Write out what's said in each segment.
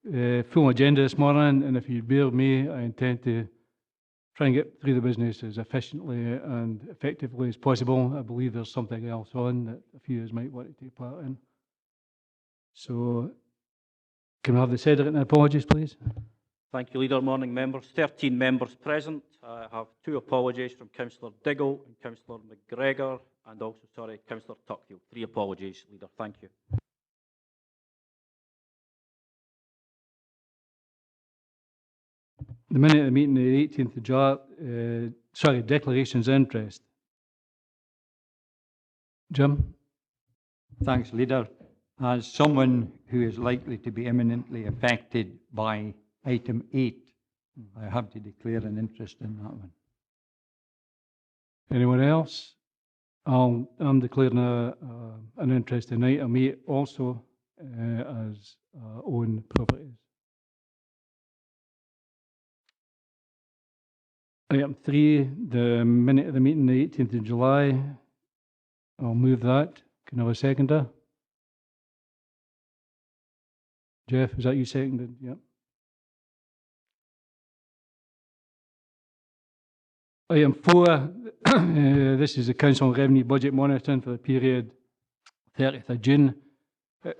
full agenda this morning, and if you bear with me, I intend to try and get through the business as efficiently and effectively as possible. I believe there's something else on that a few of us might want to take part in. So, can we have the Sederunt apologies, please? Thank you, Leader. Morning, members. 13 members present. I have 2 apologies from Councillor Diggle and Councillor McGregor, and also, Councillor Tuckfield. 3 apologies, Leader. Thank you. The minute of the meeting, the 18th of July, declarations of interest. Jim? Thanks, Leader. As someone who is likely to be imminently affected by item 8, I have to declare an interest in that one. Anyone else? I'm declaring an interest in item 8 also as own properties. Item 3, the minute of the meeting, the 18th of July. I'll move that. Can I have a seconder? Jeff, is that you seconded? Yep. Item 4, this is the Council Revenue Budget Monitoring for the period 30th of June.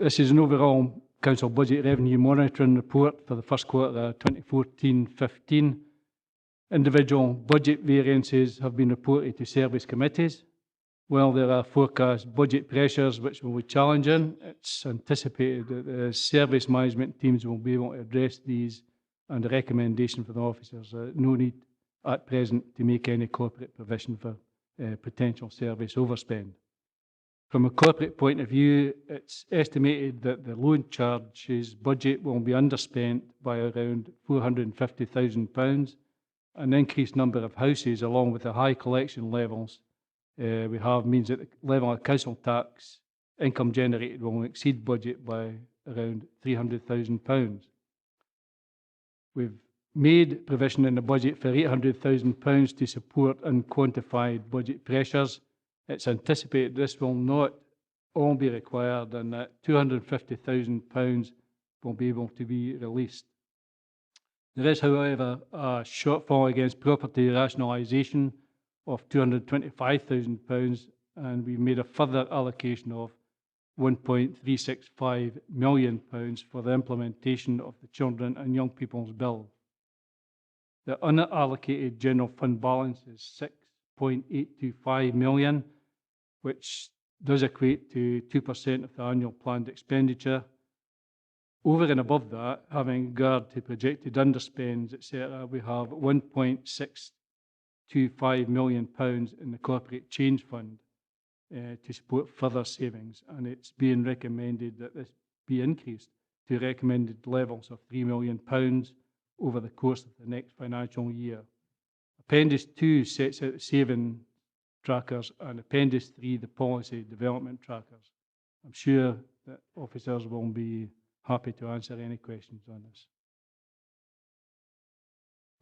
This is an overall Council Budget Revenue Monitoring Report for the first quarter of 2014-15. Individual budget variances have been reported to service committees. While there are forecast budget pressures which will be challenging, it's anticipated that the service management teams will be able to address these, and a recommendation for the officers no need at present to make any corporate provision for potential service overspend. From a corporate point of view, it's estimated that the loan charges budget will be underspent by around £450,000. An increased number of houses, along with the high collection levels we have, means that the level of council tax income generated will exceed budget by around £300,000. We've made provision in the budget for £800,000 to support unquantified budget pressures. It's anticipated this will not all be required, and that £250,000 will be able to be released. There is, however, a shortfall against property rationalisation of £225,000, and we've made a further allocation of £1.365 million for the implementation of the Children and Young People's Bill. The unallocated general fund balance is £6.825 million, which does equate to 2% of the annual planned expenditure. Over and above that, having regard to projected underspends, etc., we have £1.625 million in the Corporate Change Fund to support further savings, and it's being recommended that this be increased to recommended levels of £3 million over the course of the next financial year. Appendix 2 sets out the saving trackers, and Appendix 3 the policy development trackers. I'm sure that officers will be happy to answer any questions on this.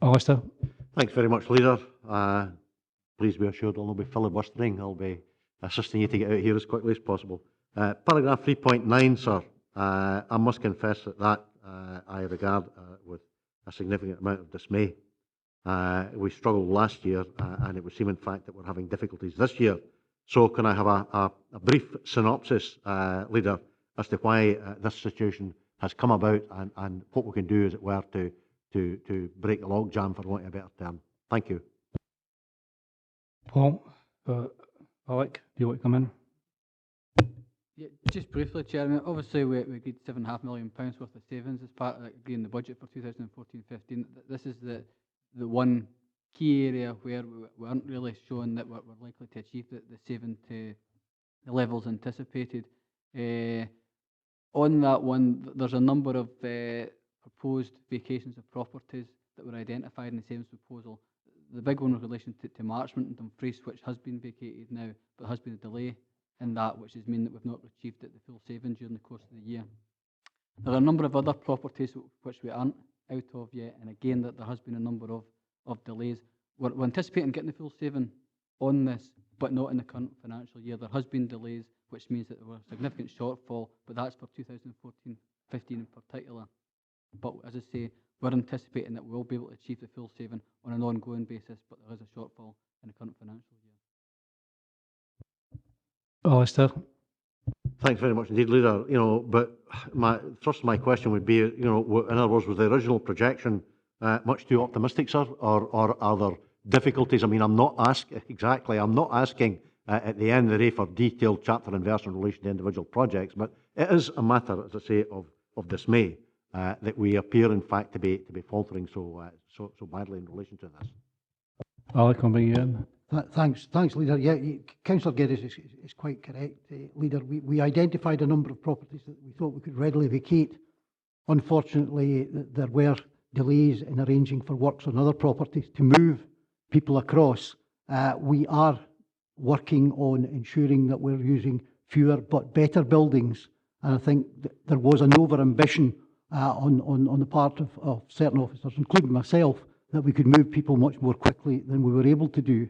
Alistair? Thanks very much, Leader. Please be assured I'll not be filibustering. I'll be assisting you to get out here as quickly as possible. Paragraph 3.9, sir. I must confess that I regard with a significant amount of dismay. We struggled last year, and it would seem, in fact, that we're having difficulties this year. So can I have a brief synopsis, Leader, as to why this situation has come about, and what we can do, as it were, to break the logjam, for want of a better term. Thank you. Paul? Alec, do you want to come in? Yeah, just briefly, Chairman. Obviously, we agreed £7.5 million worth of savings as part of agreeing the budget for 2014-15. This is the one key area where we aren't really showing that we're likely to achieve the saving to the levels anticipated. On that one, there's a number of proposed vacations of properties that were identified in the savings proposal. The big one was in relation to Marchmont and Dumfries, which has been vacated now, but there has been a delay in that, which has meant that we've not achieved the full saving during the course of the year. There are a number of other properties which we aren't out of yet, and again, that there has been a number of delays. We're anticipating getting the full saving on this, but not in the current financial year. There has been delays, which means that there was a significant shortfall, but that's for 2014-15 in particular. But as I say, we're anticipating that we'll be able to achieve the full saving on an ongoing basis, but there is a shortfall in the current financial year. Alistair. Thanks very much indeed, Leader. But my thrust of my question would be, in other words, was the original projection much too optimistic, sir, or are there difficulties? I mean, I'm not asking at the end of the day for detailed chapter and verse in relation to individual projects, but it is a matter, as I say, of dismay that we appear, in fact, to be faltering so badly in relation to this. Alec, I'll bring you in. Thanks, Leader. Yeah, Councillor Geddes is quite correct, Leader. We identified a number of properties that we thought we could readily vacate. Unfortunately, there were delays in arranging for works on other properties to move people across. We are working on ensuring that we're using fewer but better buildings, and I think there was an over-ambition on the part of certain officers, including myself, that we could move people much more quickly than we were able to do.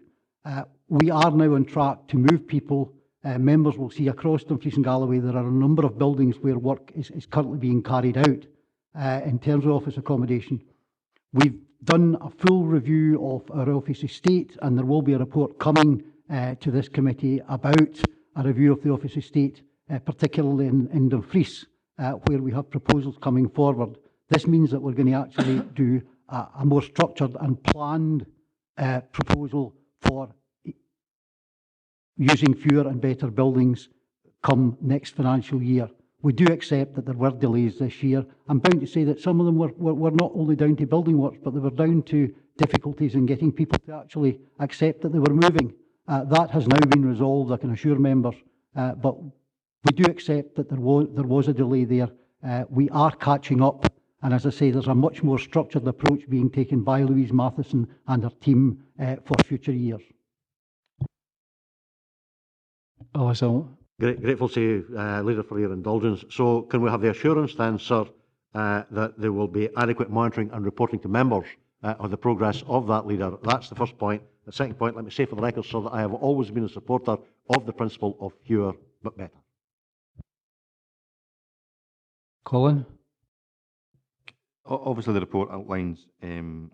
We are now on track to move people. Members will see across Dumfries and Galloway there are a number of buildings where work is currently being carried out in terms of office accommodation. We've done a full review of our office estate, and there will be a report coming to this committee about a review of the office estate, particularly in Dumfries, where we have proposals coming forward. This means that we're going to actually do a more structured and planned proposal for using fewer and better buildings come next financial year. We do accept that there were delays this year. I'm bound to say that some of them were not only down to building works, but they were down to difficulties in getting people to actually accept that they were moving. That has now been resolved, I can assure members, but we do accept that there was a delay there. We are catching up, and as I say, there's a much more structured approach being taken by Louise Matheson and her team for future years. Alistair. Grateful to you, Leader, for your indulgence. So can we have the assurance then, sir, that there will be adequate monitoring and reporting to members of the progress of that, Leader? That's the first point. The second point, let me say for the record, sir, that I have always been a supporter of the principle of fewer but better. Colin. Obviously, the report outlines a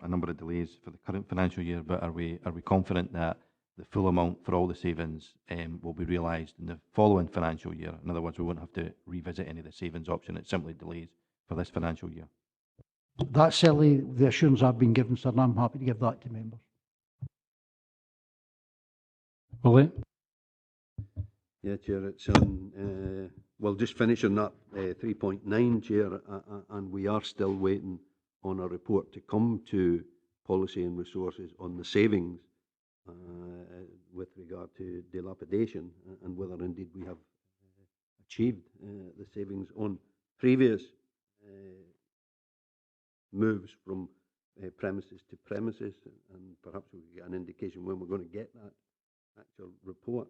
number of delays for the current financial year, but are we confident that the full amount for all the savings will be realised in the following financial year? In other words, we won't have to revisit any of the savings option. It's simply delays for this financial year. That's certainly the assurance I've been given, sir, and I'm happy to give that to members. Willie. Yeah, Chair, it's on, well, just finishing that 3.9, Chair, and we are still waiting on a report to come to Policy and Resources on the savings with regard to dilapidation and whether indeed we have achieved the savings on previous moves from premises to premises, and perhaps we'll get an indication when we're going to get that actual report.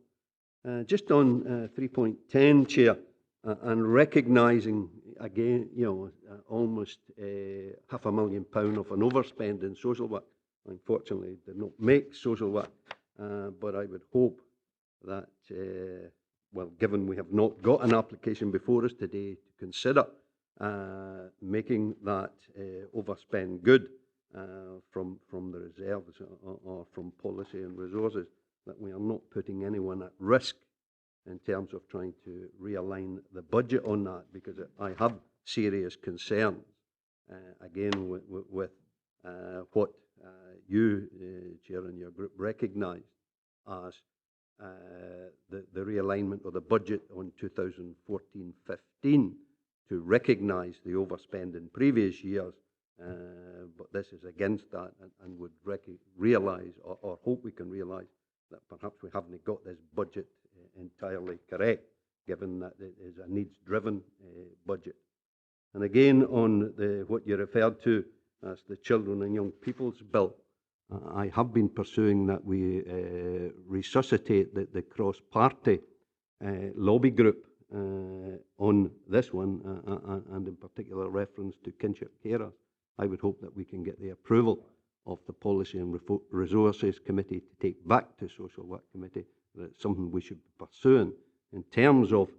Just on 3.10, Chair, and recognising again, almost £500,000 of an overspend in social work. Unfortunately, did not make social work, but I would hope that, well, given we have not got an application before us today, to consider making that overspend good from the reserves or from policy and resources, that we are not putting anyone at risk in terms of trying to realign the budget on that, because I have serious concerns, again, with what you, Chair, and your group recognise as the realignment of the budget on 2014-15 to recognise the overspend in previous years, but this is against that, and would realise or hope we can realise that perhaps we haven't got this budget entirely correct, given that it is a needs-driven budget. And again, on what you referred to as the Children and Young People's Bill, I have been pursuing that we resuscitate the cross-party lobby group on this one, and in particular reference to kinship carers. I would hope that we can get the approval of the Policy and Resources Committee to take back to Social Work Committee, that it's something we should be pursuing in terms of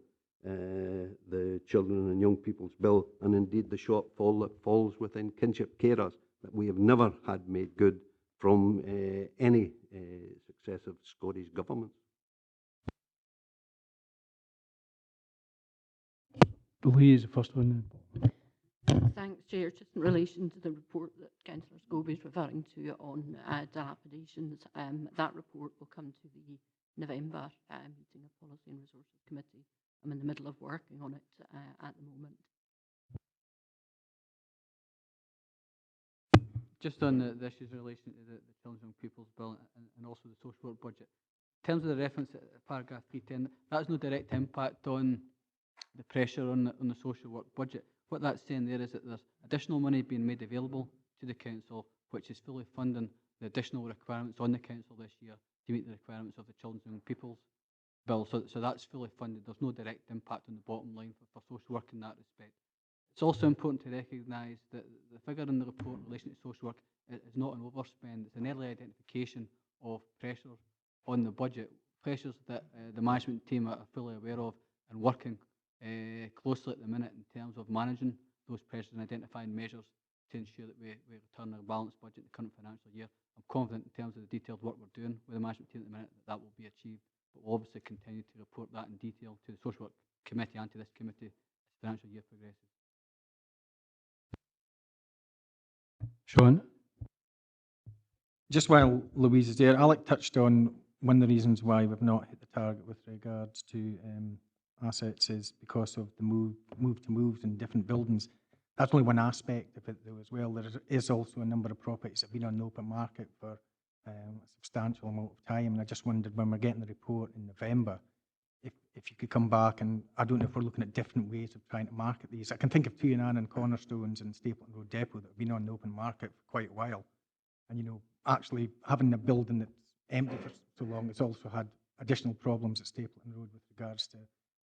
the Children and Young People's Bill, and indeed the shortfall that falls within kinship carers that we have never had made good from any successive Scottish governments. Louise, the first one. Thanks, Chair. Just in relation to the report that Councillor Scobie is referring to on dilapidations, that report will come to the November meeting of Policy and Resources Committee. I'm in the middle of working on it at the moment. Just on the issues in relation to the Children's and Young People's Bill and also the social work budget. In terms of the reference at paragraph 310, that has no direct impact on the pressure on the social work budget. What that's saying there is that there's additional money being made available to the council, which is fully funding the additional requirements on the council this year to meet the requirements of the Children's and Young People's Bill. So that's fully funded. There's no direct impact on the bottom line for social work in that respect. It's also important to recognise that the figure in the report in relation to social work is not an overspend. It's an early identification of pressures on the budget, pressures that the management team are fully aware of and working closely at the minute in terms of managing those pressures and identifying measures to ensure that we return a balanced budget in the current financial year. I'm confident in terms of the detailed work we're doing with the management team at the minute that will be achieved, but we'll obviously continue to report that in detail to the Social Work Committee and to this committee as the financial year progresses. Sean? Just while Louise is there, Alec touched on one of the reasons why we've not hit the target with regards to assets is because of the move to moves in different buildings. That's only one aspect of it though as well. There is also a number of properties that have been on the open market for a substantial amount of time, and I just wondered when we're getting the report in November, if you could come back, and I don't know if we're looking at different ways of trying to market these. I can think of Tuanan and Cornerstones and Stapleton Road Depot that have been on the open market for quite a while. And, you know, actually having a building that's empty for so long, it's also had additional problems at Stapleton Road with regards to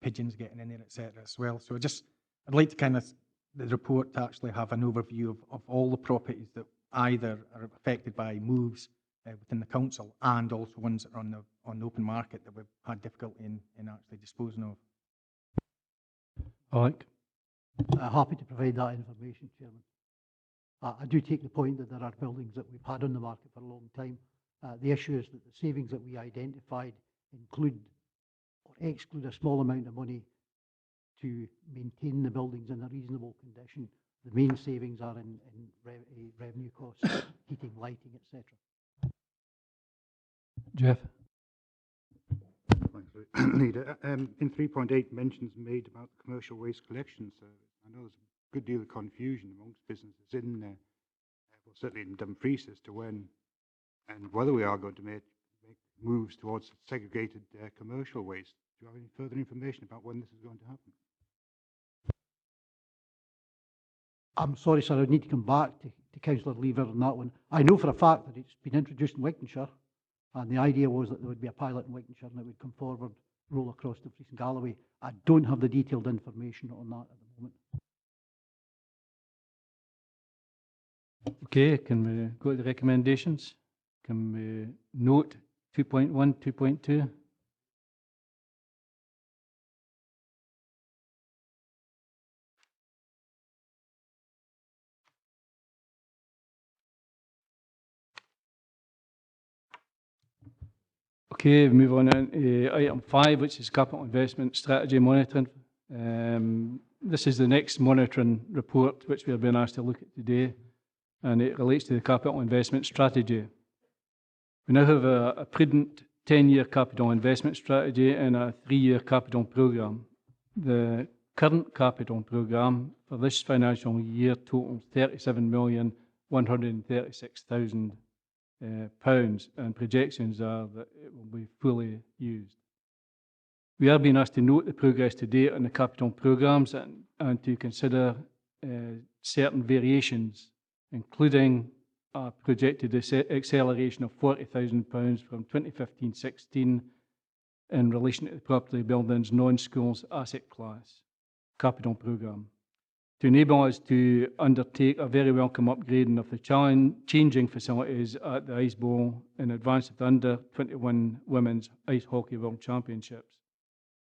pigeons getting in there, etc. as well. So I'd like to kind of, the report to actually have an overview of all the properties that either are affected by moves within the council and also ones that are on the open market that we've had difficulty in actually disposing of. Alec? Happy to provide that information, Chairman. I do take the point that there are buildings that we've had on the market for a long time. The issue is that the savings that we identified include or exclude a small amount of money to maintain the buildings in a reasonable condition. The main savings are in revenue costs, heating, lighting, etc. Jeff? Thanks, Leader. In 3.8, mentions made about the commercial waste collection service. I know there's a good deal of confusion amongst businesses in there, well, certainly in Dumfries, as to when and whether we are going to make moves towards segregated commercial waste. Do you have any further information about when this is going to happen? I'm sorry, sir, I need to come back to Councillor Lever on that one. I know for a fact that it's been introduced in Wigtonshire, and the idea was that there would be a pilot in Wigtonshire and it would come forward, roll across Dumfries and Galloway. I don't have the detailed information on that at the moment. Okay, can we go to the recommendations? Can we note 2.1, 2.2? Okay, we move on to item 5, which is capital investment strategy monitoring. This is the next monitoring report which we are being asked to look at today, and it relates to the capital investment strategy. We now have a prudent 10-year capital investment strategy and a 3-year capital programme. The current capital programme for this financial year totals £37,136,000, and projections are that it will be fully used. We are being asked to note the progress to date on the capital programmes and to consider certain variations, including a projected acceleration of £40,000 from 2015-16 in relation to the property buildings non-schools asset class capital programme, to enable us to undertake a very welcome upgrading of the changing facilities at the Ice Bowl in advance of the Under-21 Women's Ice Hockey World Championships.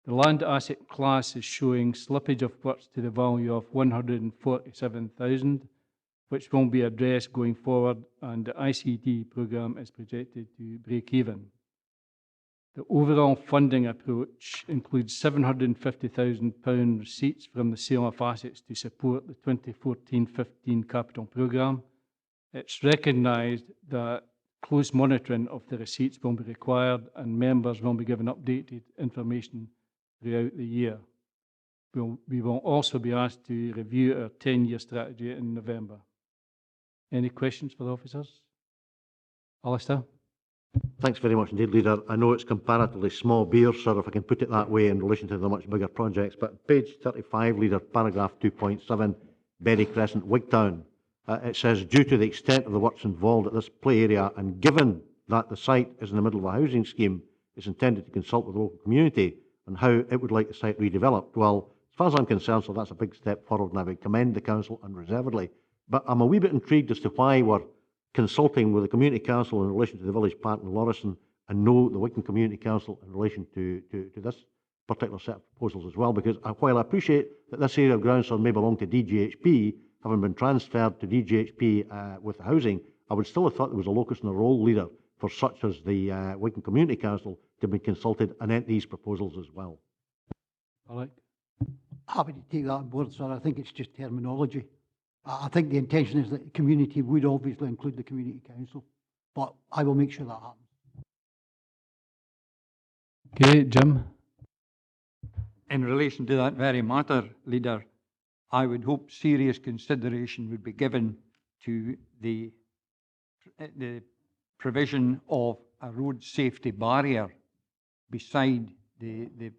The land asset class is showing slippage of works to the value of 147,000, which won't be addressed going forward, and the ICT programme is projected to break even. The overall funding approach includes £750,000 receipts from the sale of assets to support the 2014-15 capital programme. It's recognised that close monitoring of the receipts will be required and members will be given updated information throughout the year. We will also be asked to review our 10-year strategy in November. Any questions for the officers? Alistair? Thanks very much indeed, Leader. I know it's comparatively small beer, sir, if I can put it that way, in relation to the much bigger projects, but page 35, Leader, paragraph 2.7, Berry Crescent, Wigtown. It says, due to the extent of the works involved at this play area, and given that the site is in the middle of a housing scheme, it's intended to consult with the local community on how it would like the site redeveloped. Well, as far as I'm concerned, so that's a big step forward, and I would commend the council unreservedly. But I'm a wee bit intrigued as to why we're consulting with the Community Council in relation to the village park in Lorison, and no, the Wigan Community Council in relation to this particular set of proposals as well, because while I appreciate that this area of ground may belong to DGHP, having been transferred to DGHP with the housing, I would still have thought there was a locus in the role, Leader, for such as the Wigan Community Council to be consulted and ent these proposals as well. Alec? Happy to take that on board, sir. I think it's just terminology. I think the intention is that the community would obviously include the Community Council, but I will make sure that happens. Okay, Jim? In relation to that very matter, Leader, I would hope serious consideration would be given to the provision of a road safety barrier beside the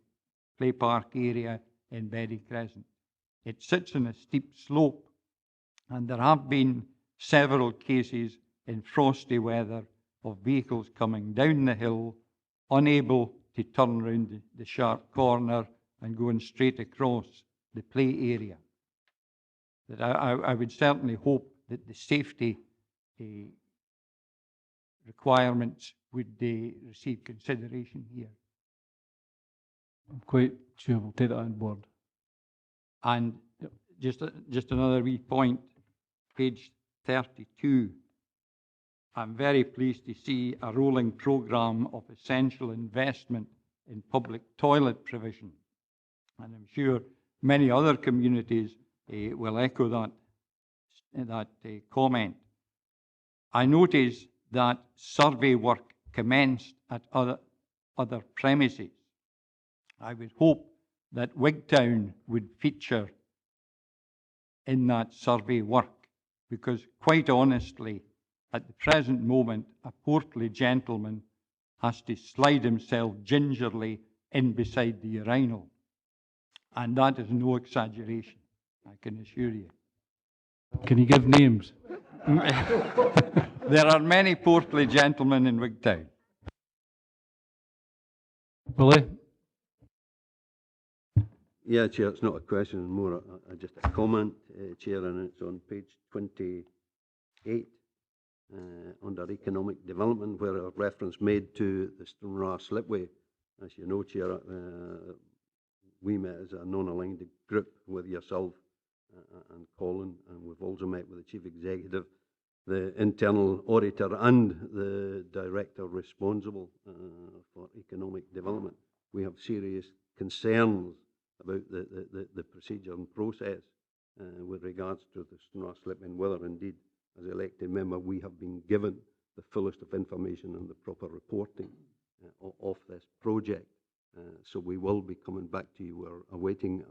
play park area in Berry Crescent. It sits on a steep slope, and there have been several cases in frosty weather of vehicles coming down the hill, unable to turn round the sharp corner and going straight across the play area. That I would certainly hope that the safety requirements would receive consideration here. I'm quite sure we'll take that on board. And just another wee point, page 32. I'm very pleased to see a rolling programme of essential investment in public toilet provision. And I'm sure many other communities will echo that comment. I notice that survey work commenced at other premises. I would hope that Wigtown would feature in that survey work, because quite honestly, at the present moment, a portly gentleman has to slide himself gingerly in beside the urinal. And that is no exaggeration, I can assure you. Can you give names? There are many portly gentlemen in Wigtown. Willie? Yeah, Chair, it's not a question, more just a comment, Chair, and it's on page 28 under economic development, where a reference made to the Stranraer Slipway. As you know, Chair, we met as a non-aligned group with yourself and Colin, and we've also met with the Chief Executive, the internal auditor and the director responsible for economic development. We have serious concerns about the procedure and process with regards to the Stranraer Slip, and whether indeed, as elected member, we have been given the fullest of information and the proper reporting of this project. So we will be coming back to you. We're awaiting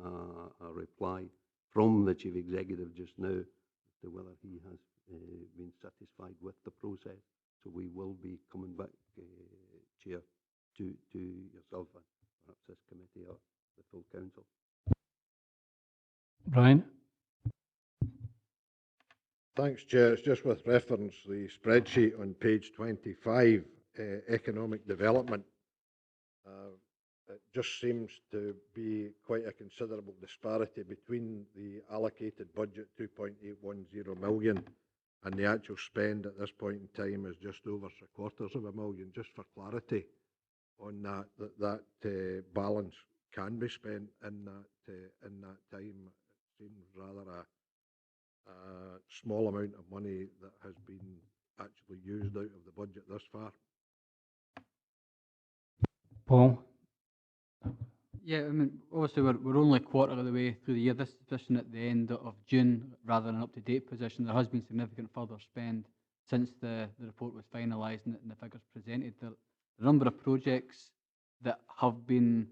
a reply from the Chief Executive just now as to whether he has been satisfied with the process. So we will be coming back, Chair, to yourself and perhaps this committee or the full council. Brian? Thanks, Chair. It's just with reference to the spreadsheet on page 25, economic development. It just seems to be quite a considerable disparity between the allocated budget, 2.810 million, and the actual spend at this point in time is just over $750,000. Just for clarity on that balance, can be spent in that time. It seems rather a small amount of money that has been actually used out of the budget thus far. Paul? Yeah, I mean, obviously we're only a quarter of the way through the year. This position at the end of June, rather than an up-to-date position, there has been significant further spend since the report was finalised and the figures presented. The number of projects that have been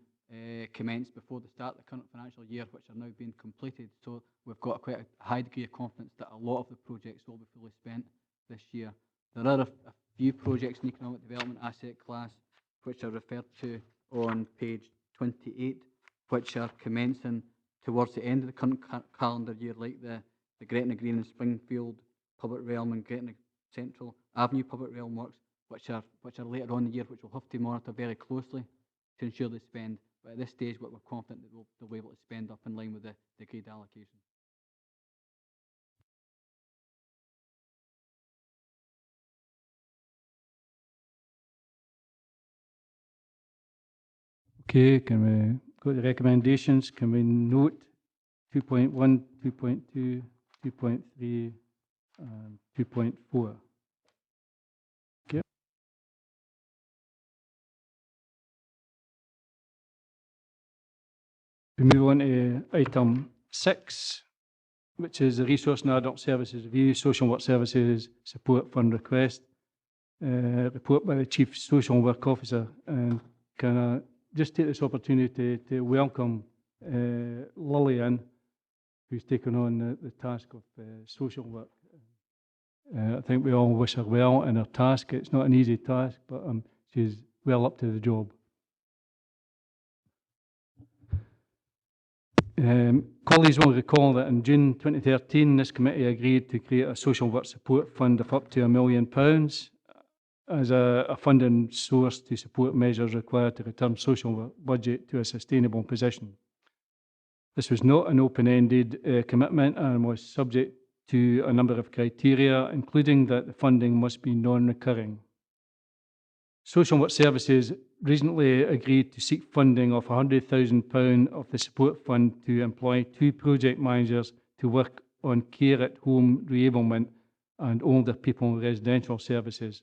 commenced before the start of the current financial year, which are now being completed. So we've got quite a high degree of confidence that a lot of the projects will be fully spent this year. There are a few projects in economic development asset class which are referred to on page 28, which are commencing towards the end of the current calendar year, like the Gretna Green and Springfield Public Realm and Gretna Central Avenue Public Realm works, which are later on in the year, which we'll have to monitor very closely to ensure they spend. But at this stage, we're confident that they'll be able to spend up in line with the agreed allocation. Okay, can we go to the recommendations? Can we note 2.1, 2.2, 2.3, and 2.4? Okay. We move on to item 6, which is the Resource and Adult Services Review, Social Work Services Support Fund Request. Report by the Chief Social Work Officer. And can I just take this opportunity to welcome Lillian, who's taken on the task of social work. I think we all wish her well in her task. It's not an easy task, but she's well up to the job. Colleagues will recall that in June 2013, this committee agreed to create a social work support fund of up to £1 million as a funding source to support measures required to return social work budget to a sustainable position. This was not an open-ended commitment and was subject to a number of criteria, including that the funding must be non-recurring. Social Work Services recently agreed to seek funding of £100,000 of the support fund to employ 2 project managers to work on care at home reablement and older people residential services.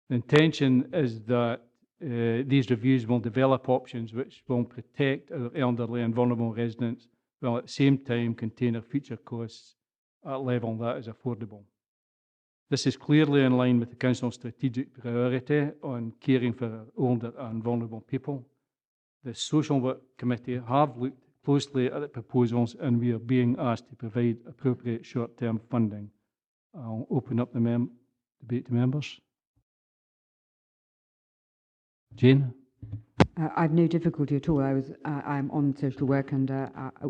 The intention is that these reviews will develop options which will protect our elderly and vulnerable residents, while at the same time contain our future costs at a level that is affordable. This is clearly in line with the Council's strategic priority on caring for older and vulnerable people. The Social Work Committee have looked closely at the proposals and we are being asked to provide appropriate short-term funding. I'll open up the debate to members. Jane? I've no difficulty at all. I'm on social work, and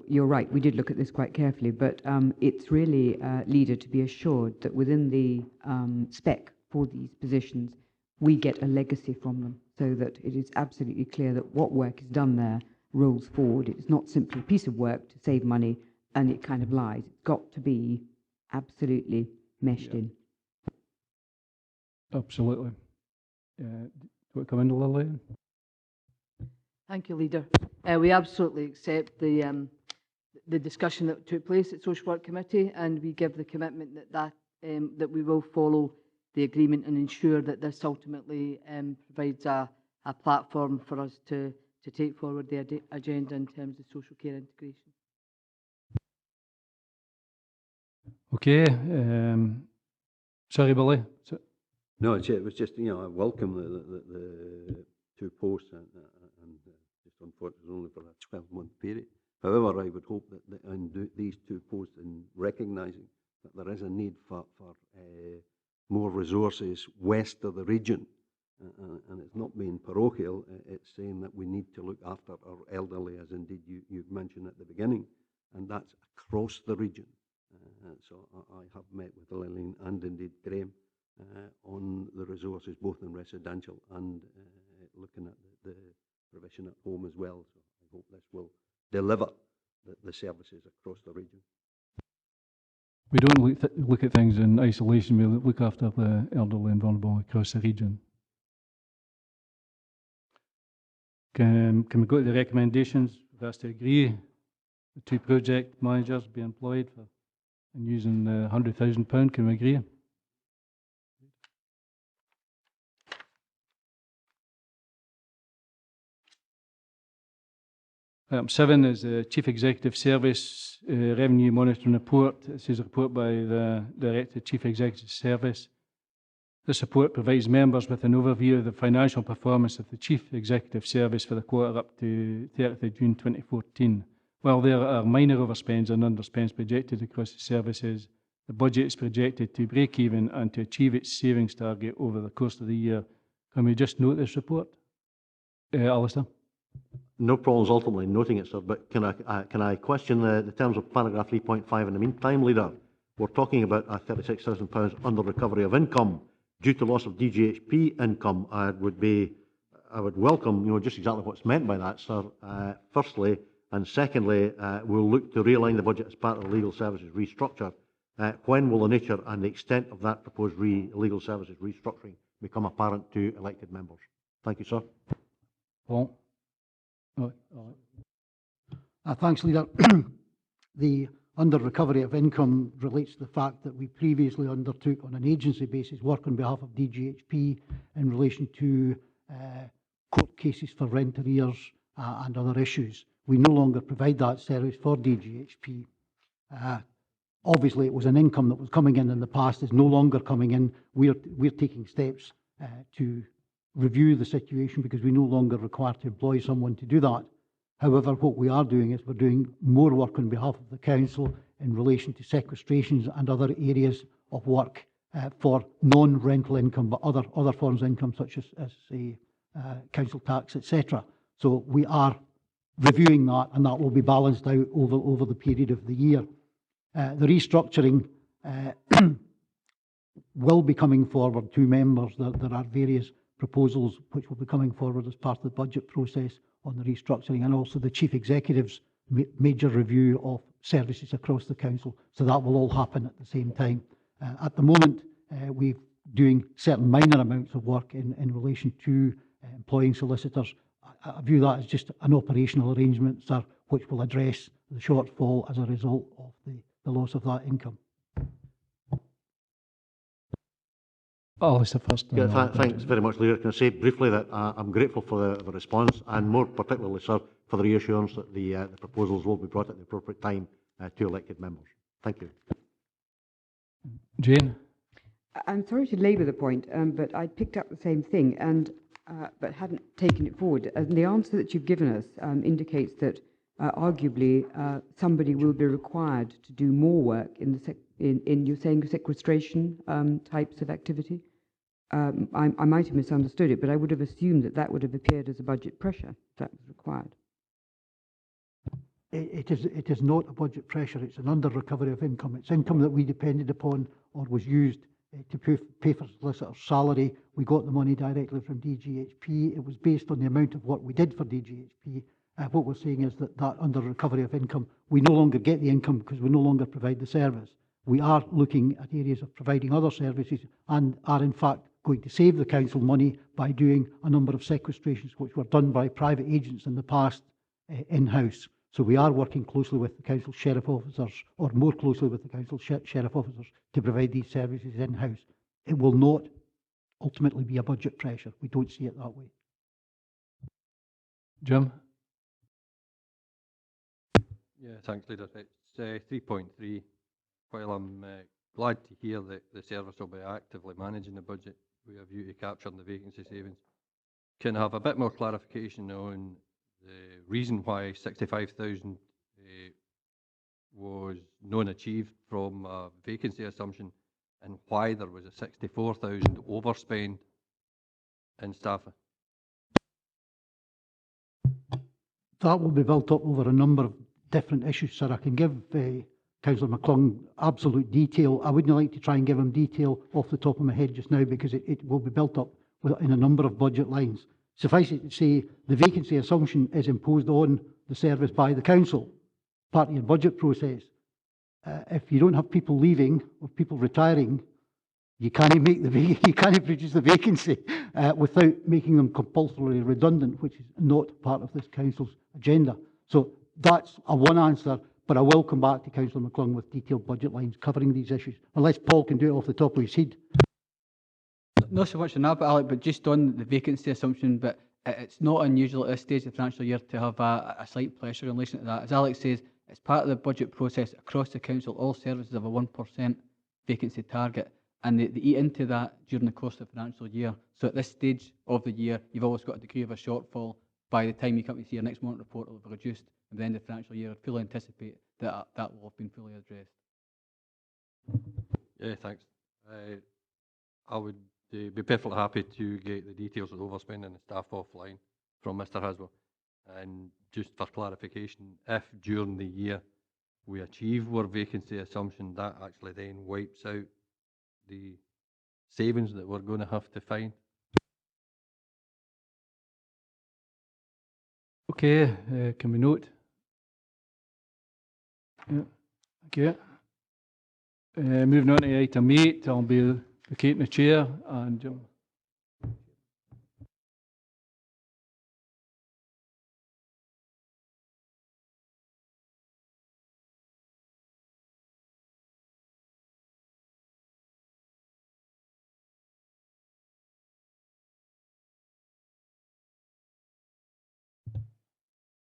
you're right. We did look at this quite carefully, but it's really, leader, to be assured that within the spec for these positions, we get a legacy from them, so that it is absolutely clear that what work is done there rolls forward. It's not simply a piece of work to save money, and it kind of lies. It's got to be absolutely meshed in. Absolutely. Do we come into Lillian? Thank you, Leader. We absolutely accept the discussion that took place at Social Work Committee, and we give the commitment that we will follow the agreement and ensure that this ultimately provides a platform for us to take forward the agenda in terms of social care integration. Okay. Sorry, Billy. No, it was just, I welcome the 2 posts and just unfortunately only for a 12-month period. However, I would hope that in these 2 posts, in recognising that there is a need for more resources west of the region, and it's not being parochial, it's saying that we need to look after our elderly, as indeed you mentioned at the beginning, and that's across the region. So I have met with Lillian and indeed Graham on the resources, both in residential and looking at the provision at home as well. So I hope this will deliver the services across the region. We don't look at things in isolation. We look after the elderly and vulnerable across the region. Can we go to the recommendations? That's to agree the 2 project managers be employed for and using the £100,000. Can we agree? 7 is the Chief Executive Service Revenue Monitoring Report. This is a report by the Director Chief Executive Service. This report provides members with an overview of the financial performance of the Chief Executive Service for the quarter up to 30th of June 2014. While there are minor overspends and underspends projected across the services, the budget is projected to break even and to achieve its savings target over the course of the year. Can we just note this report? Alistair? No problems ultimately noting it, sir, but can I question the terms of paragraph 3.5 in the meantime, Leader? We're talking about a £36,000 under recovery of income due to loss of DGHP income. I would welcome, just exactly what's meant by that, sir, firstly, and secondly, we'll look to realign the budget as part of the legal services restructure. When will the nature and the extent of that proposed legal services restructuring become apparent to elected members? Thank you, sir. Paul? Thanks, Leader. The under recovery of income relates to the fact that we previously undertook on an agency basis work on behalf of DGHP in relation to court cases for rent arrears and other issues. We no longer provide that service for DGHP. Obviously, it was an income that was coming in the past, is no longer coming in. We're taking steps to review the situation because we no longer require to employ someone to do that. However, what we are doing is we're doing more work on behalf of the council in relation to sequestrations and other areas of work for non-rental income, but other forms of income such as council tax, etc. So we are reviewing that, and that will be balanced out over the period of the year. The restructuring will be coming forward to members. There are various proposals which will be coming forward as part of the budget process on the restructuring, and also the Chief Executive's major review of services across the council. So that will all happen at the same time. At the moment, we're doing certain minor amounts of work in relation to employing solicitors. I view that as just an operational arrangement, sir, which will address the shortfall as a result of the loss of that income. Alistair first. Yeah, thanks very much, Leader. Can I say briefly that I'm grateful for the response, and more particularly, sir, for the reassurance that the proposals will be brought at the appropriate time to elected members. Thank you. Jane? I'm sorry to labour the point, but I picked up the same thing and but hadn't taken it forward. And the answer that you've given us indicates that arguably somebody will be required to do more work in you're saying sequestration types of activity. I might have misunderstood it, but I would have assumed that would have appeared as a budget pressure if that was required. It is not a budget pressure. It's an under recovery of income. It's income that we depended upon or was used to pay for solicitor's salary. We got the money directly from DGHP. It was based on the amount of work we did for DGHP. What we're saying is that under recovery of income, we no longer get the income because we no longer provide the service. We are looking at areas of providing other services and are in fact going to save the council money by doing a number of sequestrations which were done by private agents in the past in-house. So we are working closely with the council sheriff officers, or more closely with the council sheriff officers, to provide these services in-house. It will not ultimately be a budget pressure. We don't see it that way. Jim? Yeah, thanks, Leader. It's 3.3. While I'm glad to hear that the service will be actively managing the budget with a view to capturing the vacancy savings, can I have a bit more clarification on the reason why 65,000 was non-achieved from a vacancy assumption, and why there was a 64,000 overspend in staffing? That will be built up over a number of different issues, sir. I can give Councillor McClung absolute detail. I wouldn't like to try and give him detail off the top of my head just now because it will be built up in a number of budget lines. Suffice it to say, the vacancy assumption is imposed on the service by the council, part of your budget process. If you don't have people leaving or people retiring, You can't make you can't produce the vacancy without making them compulsorily redundant, which is not part of this council's agenda. So that's a one answer, but I will come back to Councillor McClung with detailed budget lines covering these issues, unless Paul can do it off the top of his head. Not so much on that, but Alec, but just on the vacancy assumption, but it's not unusual at this stage of the financial year to have a slight pressure in relation to that. As Alex says, it's part of the budget process across the council. All services have a 1% vacancy target, and they eat into that during the course of the financial year. So at this stage of the year, you've always got a degree of a shortfall. By the time you come to see your next month report, it will have reduced. At the end of the financial year, I fully anticipate that that will have been fully addressed. Yeah, thanks. I would be perfectly happy to get the details of the overspending and staff offline from Mr Haswell. And just for clarification, if during the year we achieve our vacancy assumption, that actually then wipes out the savings that we're going to have to find. Okay, can we note? Yeah, okay. Moving on to item 8, I'll be vacating the chair and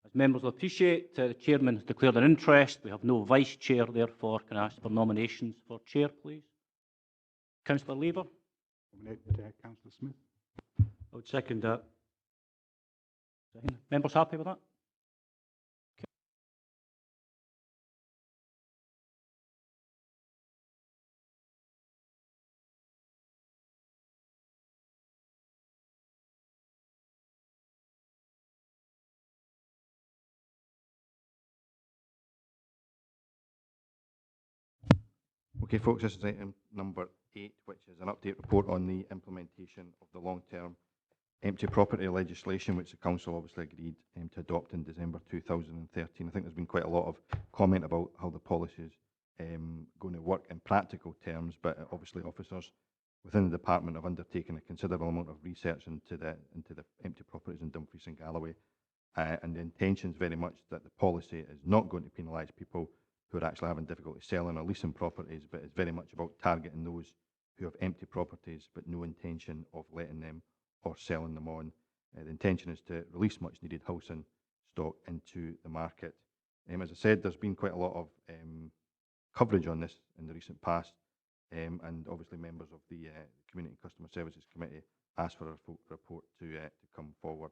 As members will appreciate, the chairman has declared an interest. We have no vice chair, therefore, can I ask for nominations for chair, please? Councillor Lever. Nominate Councillor Smith. I would second that. Members happy with that? Okay, folks, this is item number 8, which is an update report on the implementation of the long-term empty property legislation, which the council obviously agreed to adopt in December 2013. I think there's been quite a lot of comment about how the policy is going to work in practical terms, but obviously officers within the department have undertaken a considerable amount of research into the empty properties in Dumfries and Galloway, and the intention is very much that the policy is not going to penalise people who are actually having difficulty selling or leasing properties, but it's very much about targeting those who have empty properties but no intention of letting them or selling them on. The intention is to release much needed housing stock into the market. As I said, there's been quite a lot of coverage on this in the recent past, and obviously members of the Community and Customer Services Committee asked for a full report to come forward.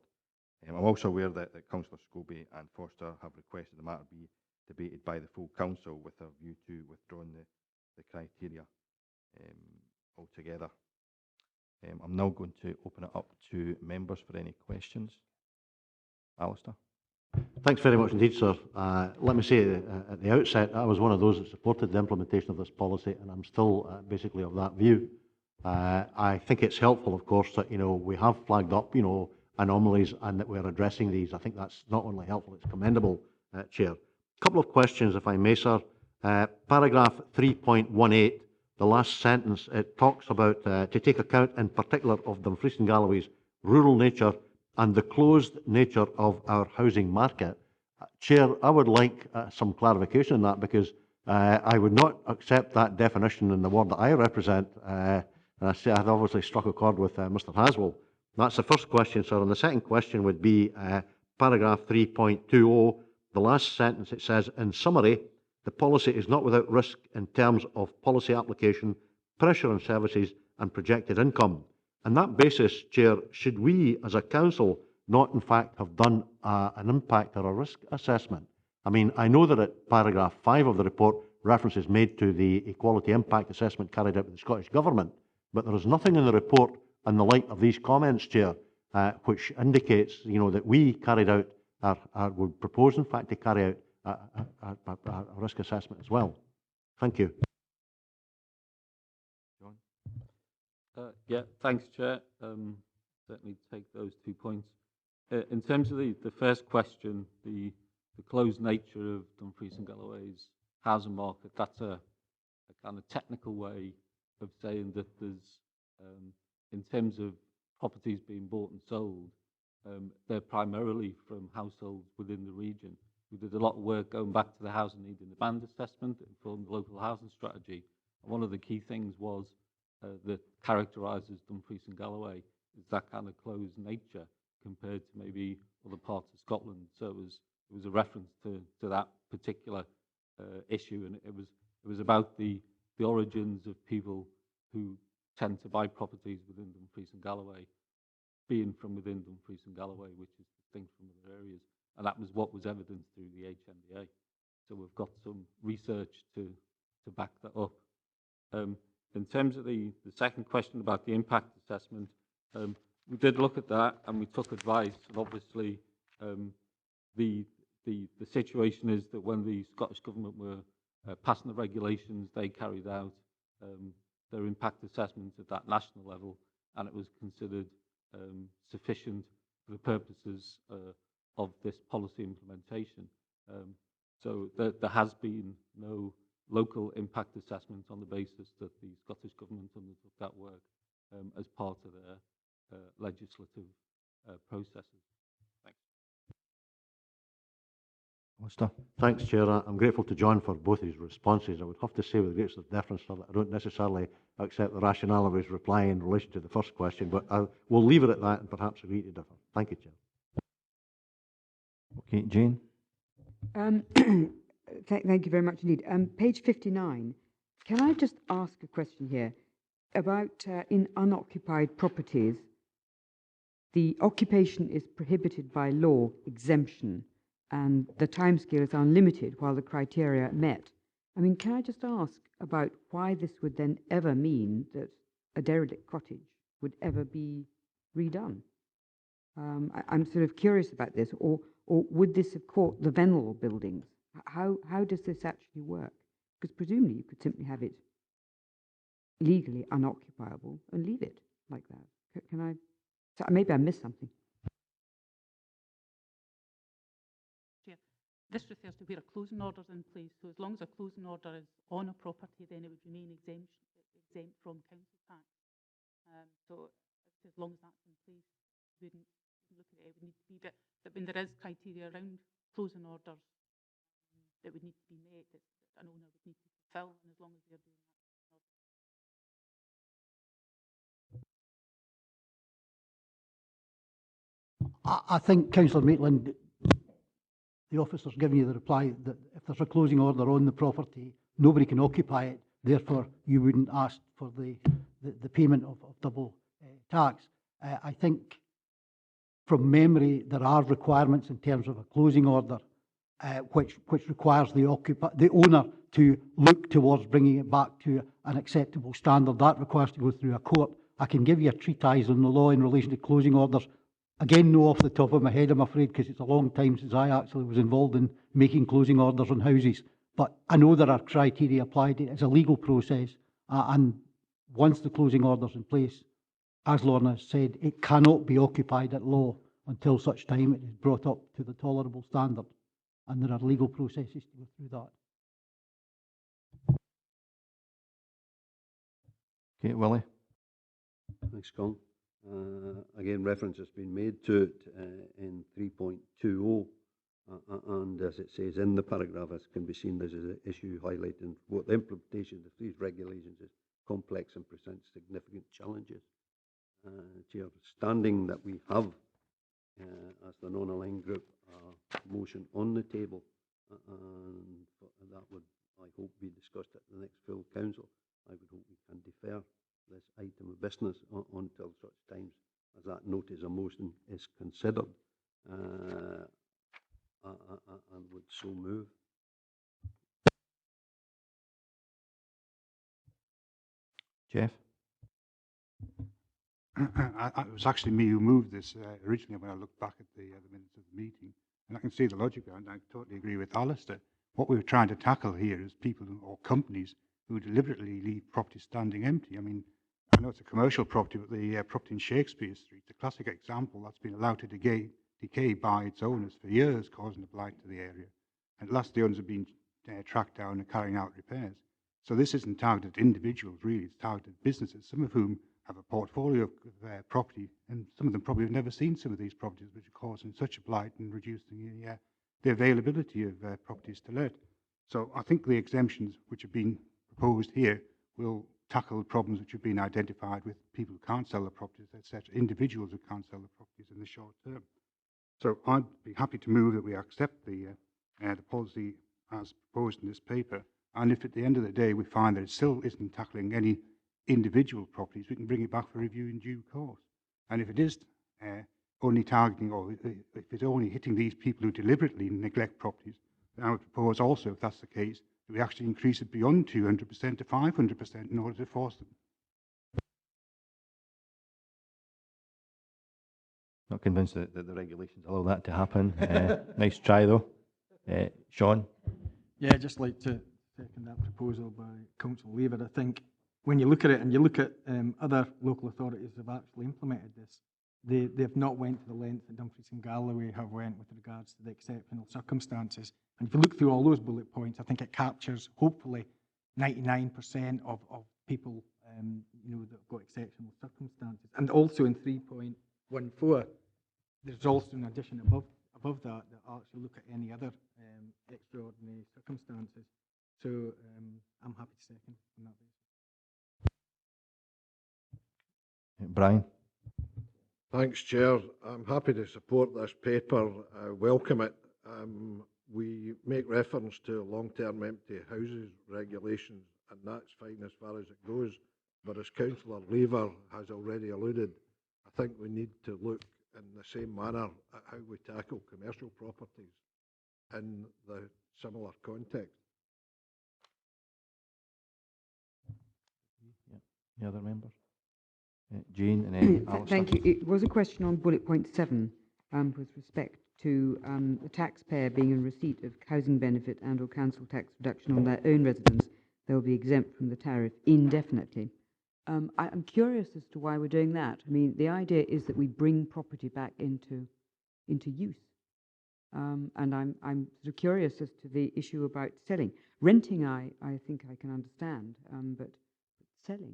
I'm also aware that Councillor Scobie and Foster have requested the matter be debated by the full council with a view to withdrawing the criteria altogether. I'm now going to open it up to members for any questions. Alistair? Thanks very much indeed, sir. Let me say at the outset, I was one of those that supported the implementation of this policy, and I'm still basically of that view. I think it's helpful, of course, that we have flagged up anomalies and that we're addressing these. I think that's not only helpful, it's commendable, Chair. A couple of questions, if I may, sir. Paragraph 3.18, the last sentence, it talks about to take account in particular of Dumfries and Galloway's rural nature and the closed nature of our housing market. Chair, I would like some clarification on that, because I would not accept that definition in the ward that I represent. And I say I've obviously struck a chord with Mr Haswell. That's the first question, sir. And the second question would be paragraph 3.20. The last sentence, it says, in summary, the policy is not without risk in terms of policy application, pressure on services and projected income. On that basis, Chair, should we as a council not in fact have done an impact or a risk assessment? I mean, I know that at paragraph 5 of the report, reference is made to the equality impact assessment carried out by the Scottish Government, but there is nothing in the report in the light of these comments, Chair, which indicates that we carried out would propose, in fact, to carry out a risk assessment as well. Thank you. John? Yeah, thanks, Chair. Certainly take those 2 points. In terms of the first question, the closed nature of Dumfries and Galloway's housing market, that's a kind of technical way of saying that there's, in terms of properties being bought and sold, they're primarily from households within the region. We did a lot of work going back to the housing need and demand assessment that informed the local housing strategy. And one of the key things was that characterises Dumfries and Galloway is that kind of closed nature compared to maybe other parts of Scotland. So it was a reference to that particular issue, and it was about the origins of people who tend to buy properties within Dumfries and Galloway, being from within Dumfries and Galloway, which is distinct from other areas. And that was what was evidenced through the HMDA. So we've got some research to back that up. In terms of the second question about the impact assessment, we did look at that and we took advice. And obviously, the situation is that when the Scottish Government were passing the regulations, they carried out their impact assessment at that national level, and it was considered sufficient for the purposes of this policy implementation. So there has been no local impact assessment on the basis that the Scottish Government undertook that work as part of their legislative processes. Thanks. Alistair. Thanks, Chair. I'm grateful to John for both his responses. I would have to say with the greatest of deference that I don't necessarily accept the rationale of his reply in relation to the first question, but we'll leave it at that and perhaps agree to differ. Thank you, Chair. Okay, Jane. Thank you very much indeed. Page 59, can I just ask a question here about in unoccupied properties, the occupation is prohibited by law, exemption, and the timescale is unlimited while the criteria are met. I mean, can I just ask about why this would then ever mean that a derelict cottage would ever be redone? I'm sort of curious about this, or would this have caught the venerable buildings? How does this actually work? Because presumably you could simply have it legally unoccupiable and leave it like that. Can I? So maybe I missed something. This refers to where a closing order is in place. So as long as a closing order is on a property, then it would remain exempt from council tax. So as long as that's in place, we wouldn't look at it. It would need to be, but when there is criteria around closing orders that would need to be met, that an owner would need to fulfil, and as long as they're doing that. I think, Councillor Maitland, the officer's given you the reply that if there's a closing order on the property, nobody can occupy it, therefore you wouldn't ask for the payment of double tax. I think from memory there are requirements in terms of a closing order which requires the owner to look towards bringing it back to an acceptable standard. That requires to go through a court. I can give you a treatise on the law in relation to closing orders. Again, no off the top of my head, I'm afraid, because it's a long time since I actually was involved in making closing orders on houses. But I know there are criteria applied. It's a legal process. And once the closing order's in place, as Lorna has said, it cannot be occupied at law until such time it is brought up to the tolerable standard. And there are legal processes to go through that. Okay, Willie. Thanks, Colin. Again, reference has been made to it in 3.20, and as it says in the paragraph, as can be seen, this is an issue highlighting what the implementation of these regulations is complex and presents significant challenges. Chair, standing that we have, as the non-aligned group, motion on the table, and that would, I hope, be discussed at the next full council. I would hope we can defer this item of business until such times as that notice of motion is considered, and would so move. Jeff? It was actually me who moved this originally when I looked back at the minutes of the meeting, and I can see the logic behind it. I totally agree with Alistair. What we were trying to tackle here is people or companies who deliberately leave property standing empty. I mean, I know it's a commercial property, but the property in Shakespeare Street, a classic example that's been allowed to decay by its owners for years, causing a blight to the area. And at last, the owners have been tracked down and carrying out repairs. So this isn't targeted at individuals, really. It's targeted at businesses, some of whom have a portfolio of property, and some of them probably have never seen some of these properties, which are causing such a blight and reducing the availability of properties to let. So I think the exemptions which have been proposed here will tackle the problems which have been identified with people who can't sell their properties, etc., individuals who can't sell their properties in the short term. So I'd be happy to move that we accept the policy as proposed in this paper, and if at the end of the day we find that it still isn't tackling any individual properties, we can bring it back for review in due course. And if it is only targeting, or if it's only hitting these people who deliberately neglect properties, then I would propose also, if that's the case, that we actually increase it beyond 200% to 500% in order to force them. Not convinced that the regulations allow that to happen. Nice try though. Sean? Yeah, just like to second that proposal by Councillor Lever. I think when you look at it and you look at other local authorities that have actually implemented this, they've not went to the length that Dumfries and Galloway have went with regards to the exceptional circumstances. And if you look through all those bullet points, I think it captures hopefully 99% of people you know, that have got exceptional circumstances. And also in 3.14, there's also an addition above that actually look at any other extraordinary circumstances. So I'm happy to second on that basis. Brian? Thanks, Chair. I'm happy to support this paper. I welcome it. We make reference to long-term empty houses regulations, and that's fine as far as it goes. But as Councillor Lever has already alluded, I think we need to look in the same manner at how we tackle commercial properties in the similar context. Any other members? Jane and then Alistair. Thank you. It was a question on bullet point 7 with respect to the taxpayer being in receipt of housing benefit and or council tax reduction on their own residence. They will be exempt from the tariff indefinitely. I'm curious as to why we're doing that. I mean, the idea is that we bring property back into use. And I'm sort of curious as to the issue about selling. Renting, I think I can understand, but selling.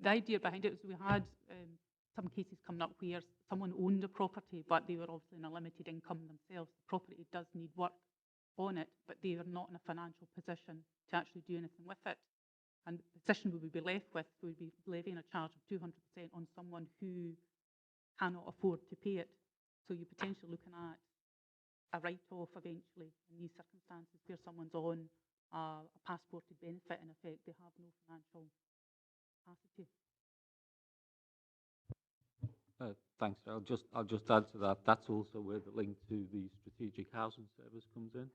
The idea behind it was we had some cases coming up where someone owned a property, but they were obviously in a limited income themselves. The property does need work on it, but they are not in a financial position to actually do anything with it. And the position we would be left with would be levying a charge of 200% on someone who cannot afford to pay it. So you're potentially looking at a write-off eventually in these circumstances where someone's on a passported benefit. In effect, they have no financial capacity. Thanks. I'll just add to that. That's also where the link to the strategic housing service comes in,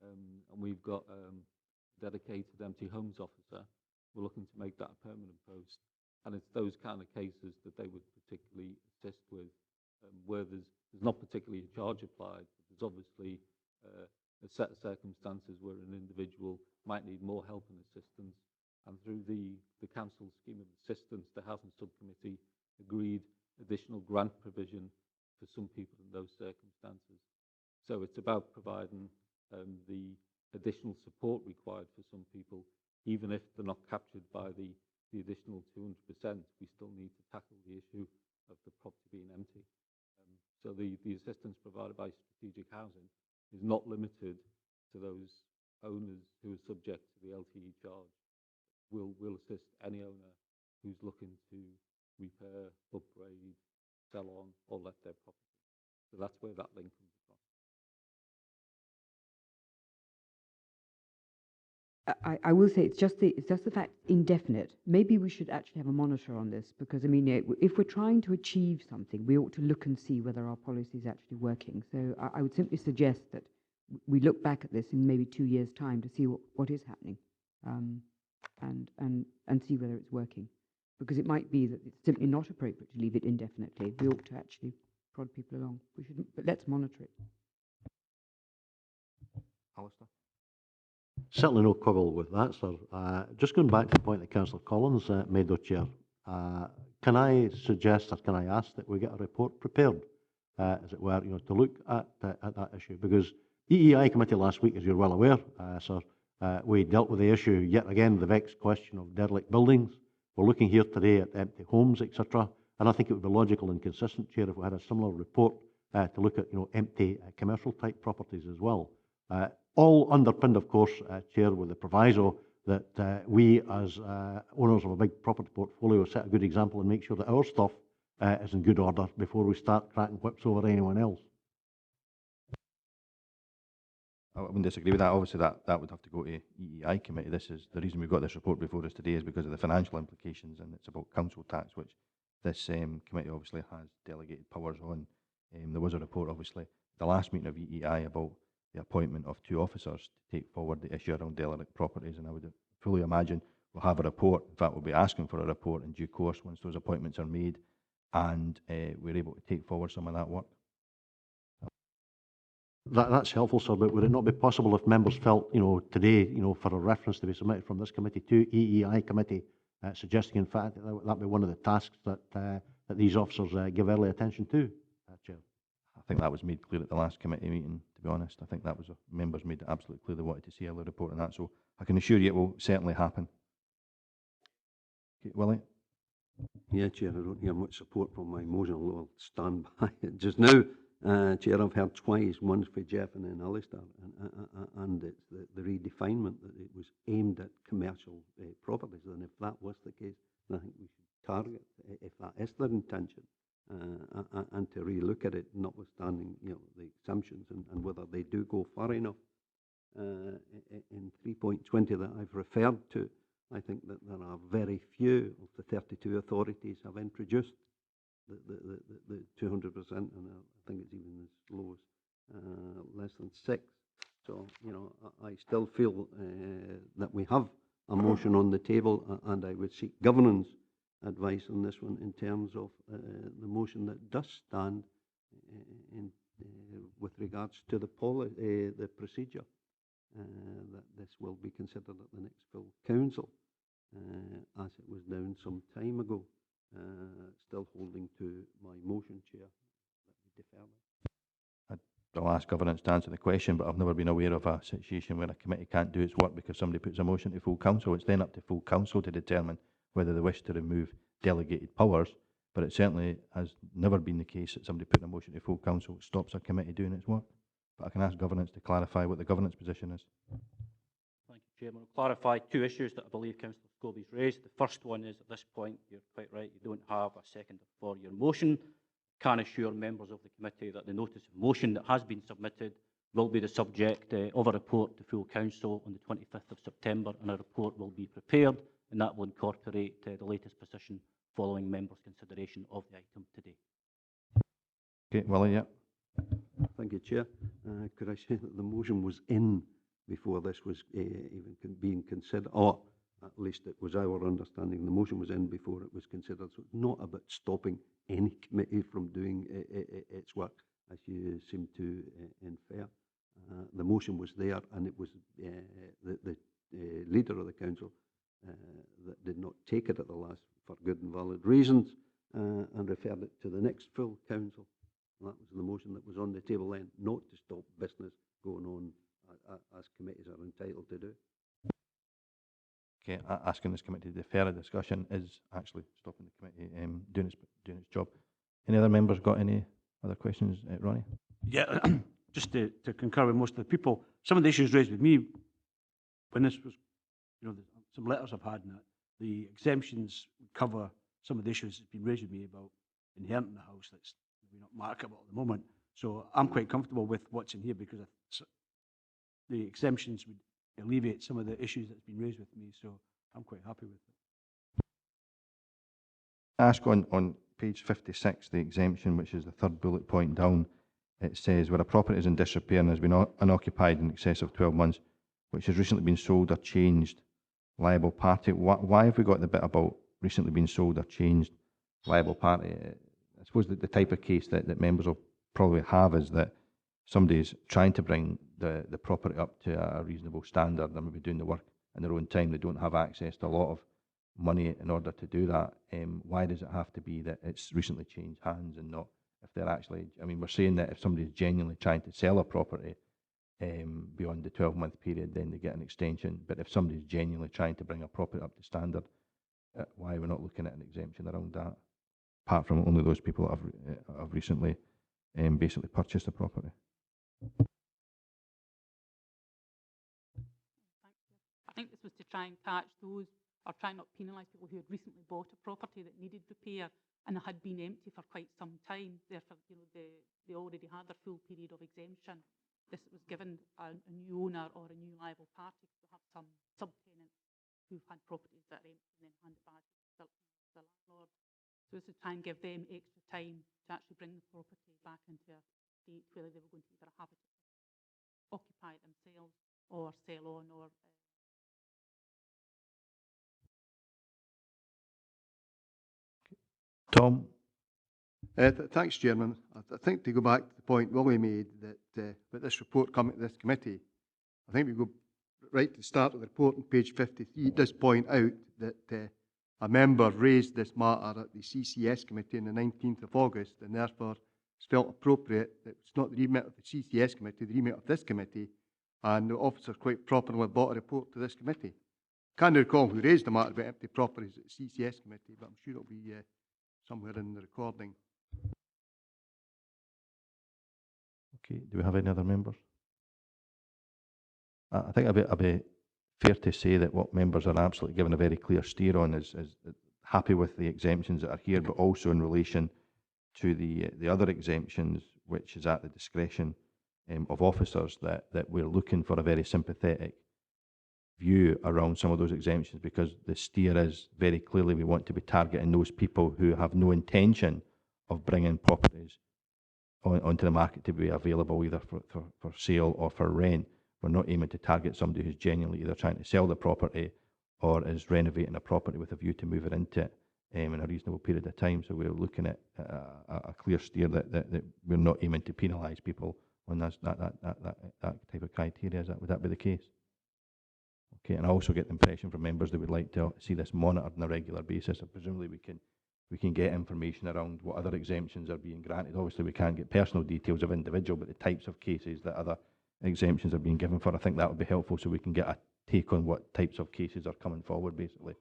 and we've got a dedicated empty homes officer. We're looking to make that a permanent post, and it's those kind of cases that they would particularly assist with, where there's not particularly a charge applied, but there's obviously a set of circumstances where an individual might need more help and assistance, and through the council scheme of assistance, the housing subcommittee agreed additional grant provision for some people in those circumstances. So it's about providing the additional support required for some people, even if they're not captured by the additional 200%, we still need to tackle the issue of the property being empty. So the assistance provided by strategic housing is not limited to those owners who are subject to the LTE charge. We'll assist any owner who's looking to repair, upgrade, sell on, or let their property. So that's where that link comes from. I will say it's just the fact indefinite. Maybe we should actually have a monitor on this, because I mean, if we're trying to achieve something, we ought to look and see whether our policy is actually working. So I would simply suggest that we look back at this in maybe 2 years' time to see what is happening, and see whether it's working. Because it might be that it's simply not appropriate to leave it indefinitely. We ought to actually prod people along. We shouldn't, but let's monitor it. Alistair? Certainly no quibble with that, sir. Just going back to the point that Councillor Collins made, though, Chair, can I suggest or can I ask that we get a report prepared as it were, to look at that issue. Because EEI committee last week, as you're well aware, sir, we dealt with the issue yet again, the vexed question of derelict buildings. We're looking here today at empty homes, etc. And I think it would be logical and consistent, Chair, if we had a similar report to look at empty commercial type properties as well. All underpinned, of course, Chair, with the proviso that we as owners of a big property portfolio set a good example and make sure that our stuff is in good order before we start cracking whips over anyone else. I wouldn't disagree with that. Obviously, that would have to go to EEI committee. This is the reason we've got this report before us today is because of the financial implications, and it's about council tax, which this committee obviously has delegated powers on. There was a report, obviously, the last meeting of EEI about the appointment of 2 officers to take forward the issue around derelict properties, and I would fully imagine we'll have a report. In fact, we'll be asking for a report in due course once those appointments are made, and we're able to take forward some of that work. That's helpful, sir, but would it not be possible if members felt, today, for a reference to be submitted from this committee to EEI committee, suggesting, in fact, that be one of the tasks that these officers give early attention to, Chair? I think that was made clear at the last committee meeting, to be honest. I think that was, members made it absolutely clear they wanted to see a report on that, so I can assure you it will certainly happen. Okay, Willie? Yeah, Chair, I don't hear much support from my motion, although I'll stand by it. Just now, Chair, I've heard twice, once for Jeff and then Alistair, and it's the redefinement that it was aimed at commercial properties, and if that was the case, then I think we should target, if that is their intention, and to re-look at it, notwithstanding the exemptions and whether they do go far enough. In 3.20 that I've referred to, I think that there are very few of the 32 authorities have introduced the 200%, and I think it's even as low as less than 6. So, I still feel that we have a motion on the table, and I would seek governance advice on this one in terms of the motion that does stand with regards to the procedure, that this will be considered at the next full council, as it was down some time ago. Still holding to my motion, Chair, that we defer that. I'll ask governance to answer the question, but I've never been aware of a situation where a committee can't do its work because somebody puts a motion to full council. It's then up to full council to determine whether they wish to remove delegated powers, but it certainly has never been the case that somebody putting a motion to full council stops a committee doing its work. But I can ask governance to clarify what the governance position is. Thank you, Chairman. I'll clarify 2 issues that I believe Councillor Scobie's raised. The first one is, at this point, you're quite right, you don't have a second for your motion. Can assure members of the committee that the notice of motion that has been submitted will be the subject of a report to full council on the 25th of September, and a report will be prepared, and that will incorporate the latest position following members' consideration of the item today. Okay, Willie, yeah. Thank you, Chair. Could I say that the motion was in before this was even being considered, or at least it was our understanding the motion was in before it was considered, so it's not about stopping any committee from doing its work, as you seem to infer. The motion was there, and it was the leader of the council that did not take it at the last for good and valid reasons, and referred it to the next full council. And that was the motion that was on the table then, not to stop business going on as committees are entitled to do. Okay, asking this committee to defer a discussion is actually stopping the committee doing its job. Any other members got any other questions, Ronnie? Yeah, just to concur with most of the people, some of the issues raised with me when this was, some letters I've had in that, the exemptions cover some of the issues that's been raised with me about inheriting the house that's maybe not marketable at the moment. So I'm quite comfortable with what's in here because the exemptions would alleviate some of the issues that's been raised with me, so I'm quite happy with it. Ask on page 56, the exemption, which is the 3rd bullet point down, it says, where a property is in disrepair and has been unoccupied in excess of 12 months, which has recently been sold or changed, liable party. Why have we got the bit about recently been sold or changed, liable party? I suppose that the type of case that members will probably have is that somebody's trying to bring the property up to a reasonable standard and maybe doing the work in their own time. They don't have access to a lot of money in order to do that. Why does it have to be that it's recently changed hands and not if they're actually, I mean, we're saying that if somebody's genuinely trying to sell a property beyond the 12-month period, then they get an extension. But if somebody's genuinely trying to bring a property up to standard, why are we not looking at an exemption around that? Apart from only those people that have recently basically purchased a property. I think this was to try and catch those, or try not penalise people who had recently bought a property that needed repair and had been empty for quite some time. Therefore, you know, they already had their full period of exemption. This was given a new owner or a new liable party to have some subtenants who've had properties that are empty and then handed back to the landlord. So this is to try and give them extra time to actually bring the property back into a state where they were going to either have it, occupy it themselves, or sell on, or Tom? Thanks, Chairman. I think to go back to the point Willie made that with this report coming to this committee, I think we go right to the start of the report on page 53. It does point out that a member raised this matter at the CCS committee on the 19th of August, and therefore it's felt appropriate that it's not the remit of the CCS committee, the remit of this committee, and the officer quite properly brought a report to this committee. Can't recall who raised the matter about empty properties at the CCS committee, but I'm sure it'll be somewhere in the recording. Okay, do we have any other members? I think it'd be fair to say that what members are absolutely given a very clear steer on is happy with the exemptions that are here, but also in relation to the other exemptions, which is at the discretion of officers, that we're looking for a very sympathetic view around some of those exemptions, because the steer is very clearly we want to be targeting those people who have no intention of bringing properties onto the market to be available either for sale or for rent. We're not aiming to target somebody who's genuinely either trying to sell the property or is renovating a property with a view to move it into it in a reasonable period of time. So we're looking at a clear steer that we're not aiming to penalise people on that type of criteria. Would that be the case? Okay, and I also get the impression from members that would like to see this monitored on a regular basis, and presumably we can get information around what other exemptions are being granted. Obviously we can't get personal details of individual, but the types of cases that other exemptions are being given for, I think that would be helpful, so we can get a take on what types of cases are coming forward basically,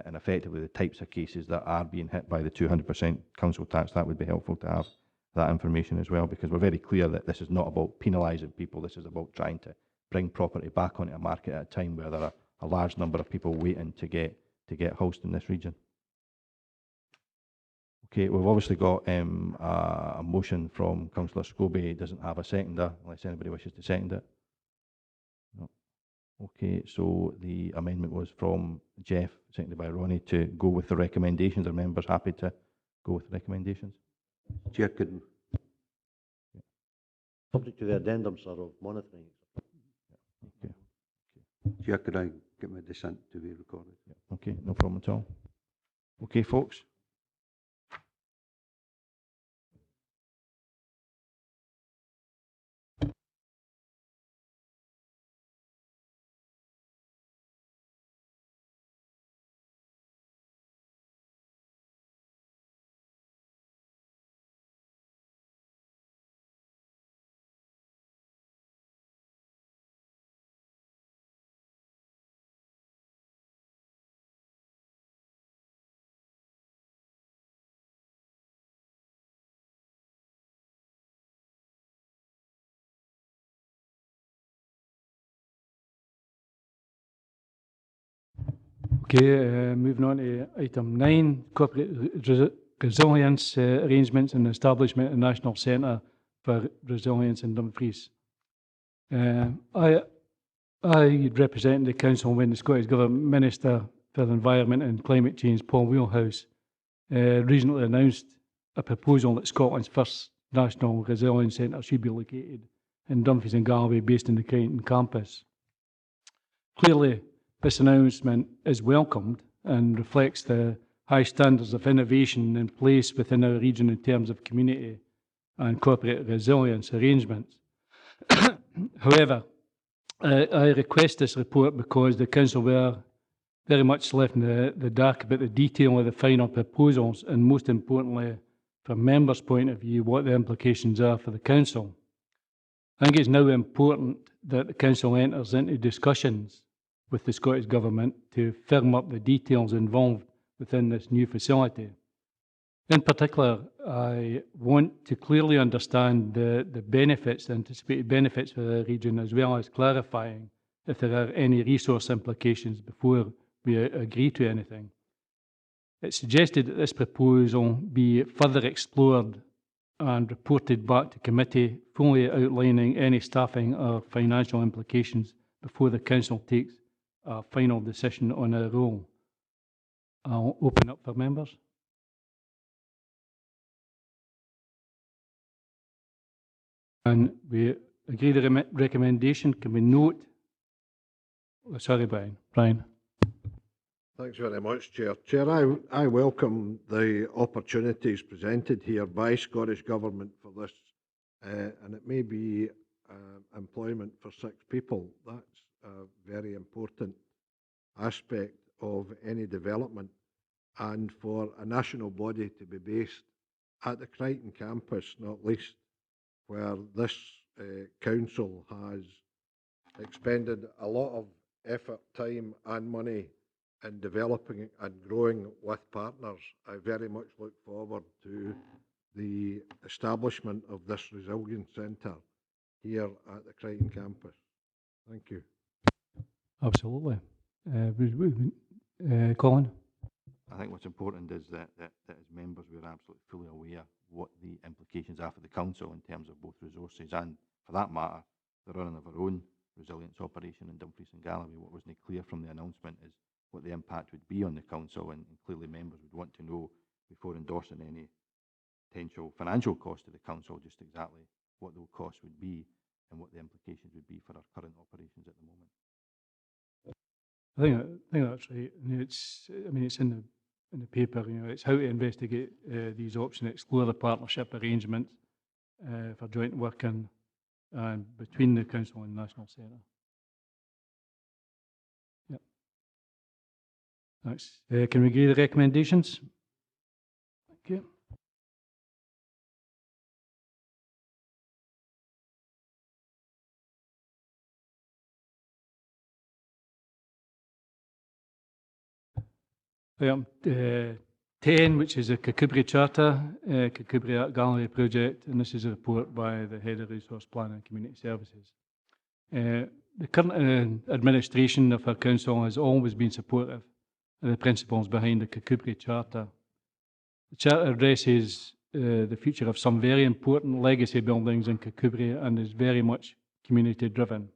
and effectively the types of cases that are being hit by the 200% council tax. That would be helpful to have that information as well, because we're very clear that this is not about penalising people, this is about trying to bring property back onto a market at a time where there are a large number of people waiting to get housed in this region. Okay, we've obviously got a motion from Councillor Scobie. It doesn't have a seconder, unless anybody wishes to second it. No. Okay, so the amendment was from Jeff, seconded by Ronnie, to go with the recommendations. Are members happy to go with the recommendations? Chair, could Subject to the addendum, sir, of monitoring. Okay. Chair, could I get my dissent to be recorded? Yeah. Okay, no problem at all. Okay, folks. Okay, moving on to item 9, corporate resilience arrangements and establishment of National Centre for Resilience in Dumfries. I represent the council when the Scottish Government Minister for the Environment and Climate Change, Paul Wheelhouse, recently announced a proposal that Scotland's first National Resilience Centre should be located in Dumfries and Galloway, based in the Crichton campus. Clearly, this announcement is welcomed and reflects the high standards of innovation in place within our region in terms of community and corporate resilience arrangements. However, I request this report because the council were very much left in the dark about the detail of the final proposals, and most importantly, from members' point of view, what the implications are for the council. I think it's now important that the council enters into discussions with the Scottish Government to firm up the details involved within this new facility. In particular, I want to clearly understand the benefits, the anticipated benefits for the region, as well as clarifying if there are any resource implications before we agree to anything. It's suggested that this proposal be further explored and reported back to committee, fully outlining any staffing or financial implications before the council takes a final decision on our role. I'll open up for members. And we agree the recommendation. Can we note? Oh, sorry, Brian. Thanks very much, Chair. Chair, I welcome the opportunities presented here by Scottish Government for this, and it may be employment for 6 people. That's a very important aspect of any development, and for a national body to be based at the Crichton campus, not least, where this council has expended a lot of effort, time and money in developing and growing with partners. I very much look forward to the establishment of this resilience centre here at the Crichton campus. Thank you. Absolutely. Colin? I think what's important is that as members we're absolutely fully aware what the implications are for the council in terms of both resources and, for that matter, the running of our own resilience operation in Dumfries and Galloway. What wasn't clear from the announcement is what the impact would be on the council, and clearly members would want to know before endorsing any potential financial cost to the council just exactly what those costs would be and what the implications would be for our current operations at the moment. I think that's right. It's in the paper. It's how to investigate these options, explore the partnership arrangements for joint working between the council and national centre. Yep. Thanks. Can we agree the recommendations? Thank you. Item 10, which is a Kirkcudbright Charter, Kirkcudbright Galloway project, and this is a report by the Head of Resource Planning and Community Services. The current administration of our council has always been supportive of the principles behind the Kirkcudbright Charter. The Charter addresses the future of some very important legacy buildings in Kirkcudbright and is very much community driven.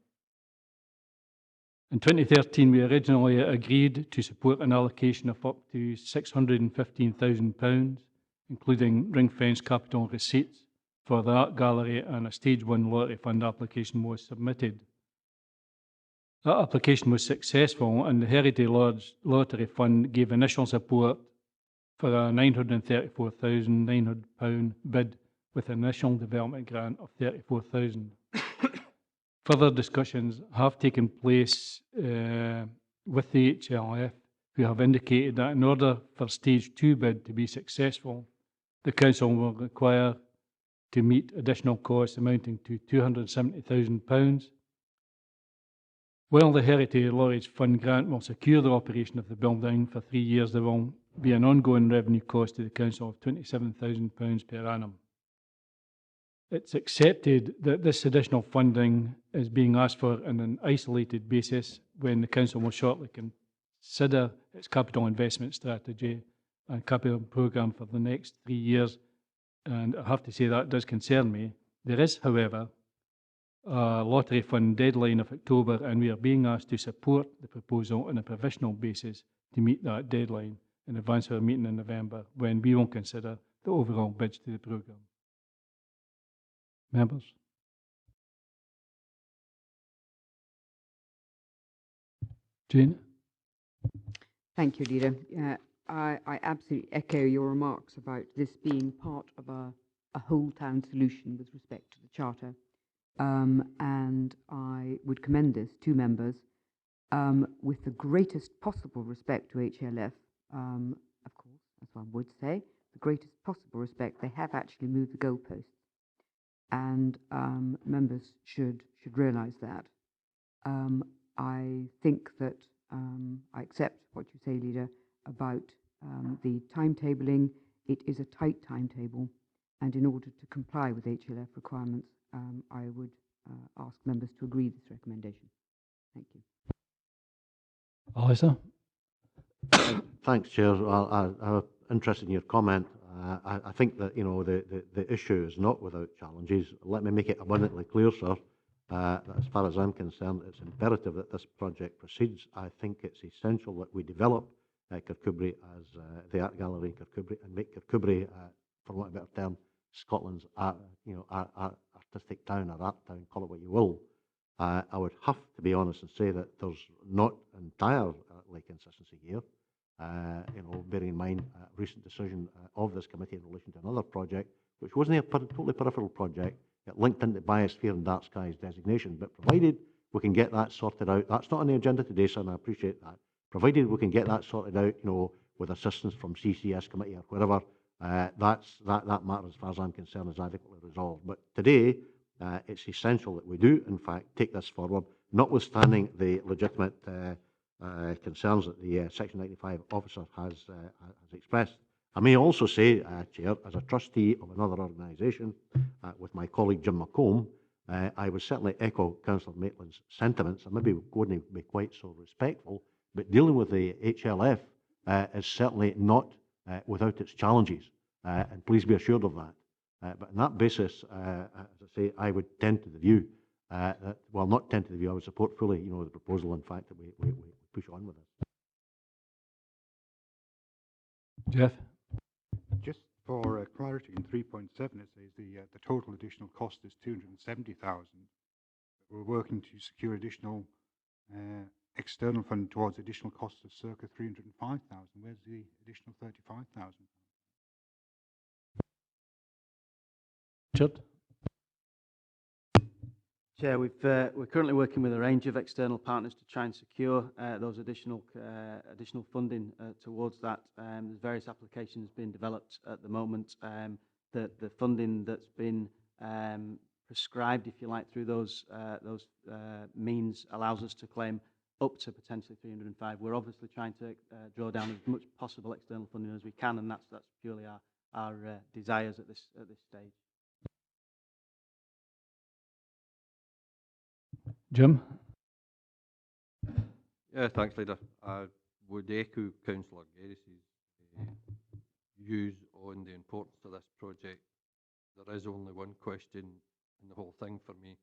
In 2013, we originally agreed to support an allocation of up to £615,000, including ring-fence capital receipts for the Art Gallery, and a Stage 1 lottery fund application was submitted. That application was successful, and the Heritage Lottery Fund gave initial support for a £934,900 bid with an initial development grant of £34,000. Further discussions have taken place with the HLF, who have indicated that in order for Stage 2 bid to be successful, the council will require to meet additional costs amounting to £270,000. While the Heritage Lottery Fund grant will secure the operation of the building for 3 years, there will be an ongoing revenue cost to the council of £27,000 per annum. It's accepted that this additional funding is being asked for on an isolated basis when the council will shortly consider its capital investment strategy and capital programme for the next 3 years. And I have to say that does concern me. There is, however, a lottery fund deadline of October, and we are being asked to support the proposal on a provisional basis to meet that deadline in advance of our meeting in November, when we will consider the overall bids to the programme. Members? Jane? Thank you, Leader. I absolutely echo your remarks about this being part of a whole town solution with respect to the Charter. And I would commend this to members with the greatest possible respect to HLF, of course, as one would say, the greatest possible respect, they have actually moved the goalposts. And members should realise that. I think that I accept what you say, Leader, about the timetabling. It is a tight timetable, and in order to comply with HLF requirements, I would ask members to agree this recommendation. Thank you. Alistair? Thanks, Chair. I'm interested in your comment. I think that, you know, the issue is not without challenges. Let me make it abundantly clear, sir, that as far as I'm concerned, it's imperative that this project proceeds. I think it's essential that we develop Kirkcudbright as the art gallery in Kirkcudbright and make Kirkcudbright, for want of a better term, Scotland's artistic town or art town, call it what you will. I would have to be honest and say that there's not entirely consistency here. You know, bearing in mind a recent decision of this committee in relation to another project, which wasn't a totally peripheral project, it linked into Biosphere and Dark Skies designation, but provided we can get that sorted out, that's not on the agenda today, sir, and I appreciate that. Provided we can get that sorted out, you know, with assistance from CCS committee or wherever, that matter, as far as I'm concerned, is adequately resolved. But today, it's essential that we do, in fact, take this forward, notwithstanding the legitimate concerns that the Section 95 officer has expressed. I may also say, Chair, as a trustee of another organisation with my colleague Jim McComb, I would certainly echo Councillor Maitland's sentiments. I maybe wouldn't be quite so respectful, but dealing with the HLF is certainly not without its challenges, and please be assured of that. But on that basis, as I say, I would tend to the view that, well, not tend to the view, I would support fully, you know, the proposal, in fact, that we push on with it. Jeff? Just for clarity, in 3.7 it says the total additional cost is 270,000. We're working to secure additional external funding towards additional costs of circa 305,000. Where's the additional 35,000? Richard? Chair, we're currently working with a range of external partners to try and secure those additional funding towards that. There's various applications being developed at the moment. The funding that's been prescribed, if you like, through those means allows us to claim up to potentially 305. We're obviously trying to draw down as much possible external funding as we can, and that's purely our desires at this stage. Jim? Yeah, thanks, Leader. I would echo Councillor Garris's views on the importance of this project. There is only one question in the whole thing for me.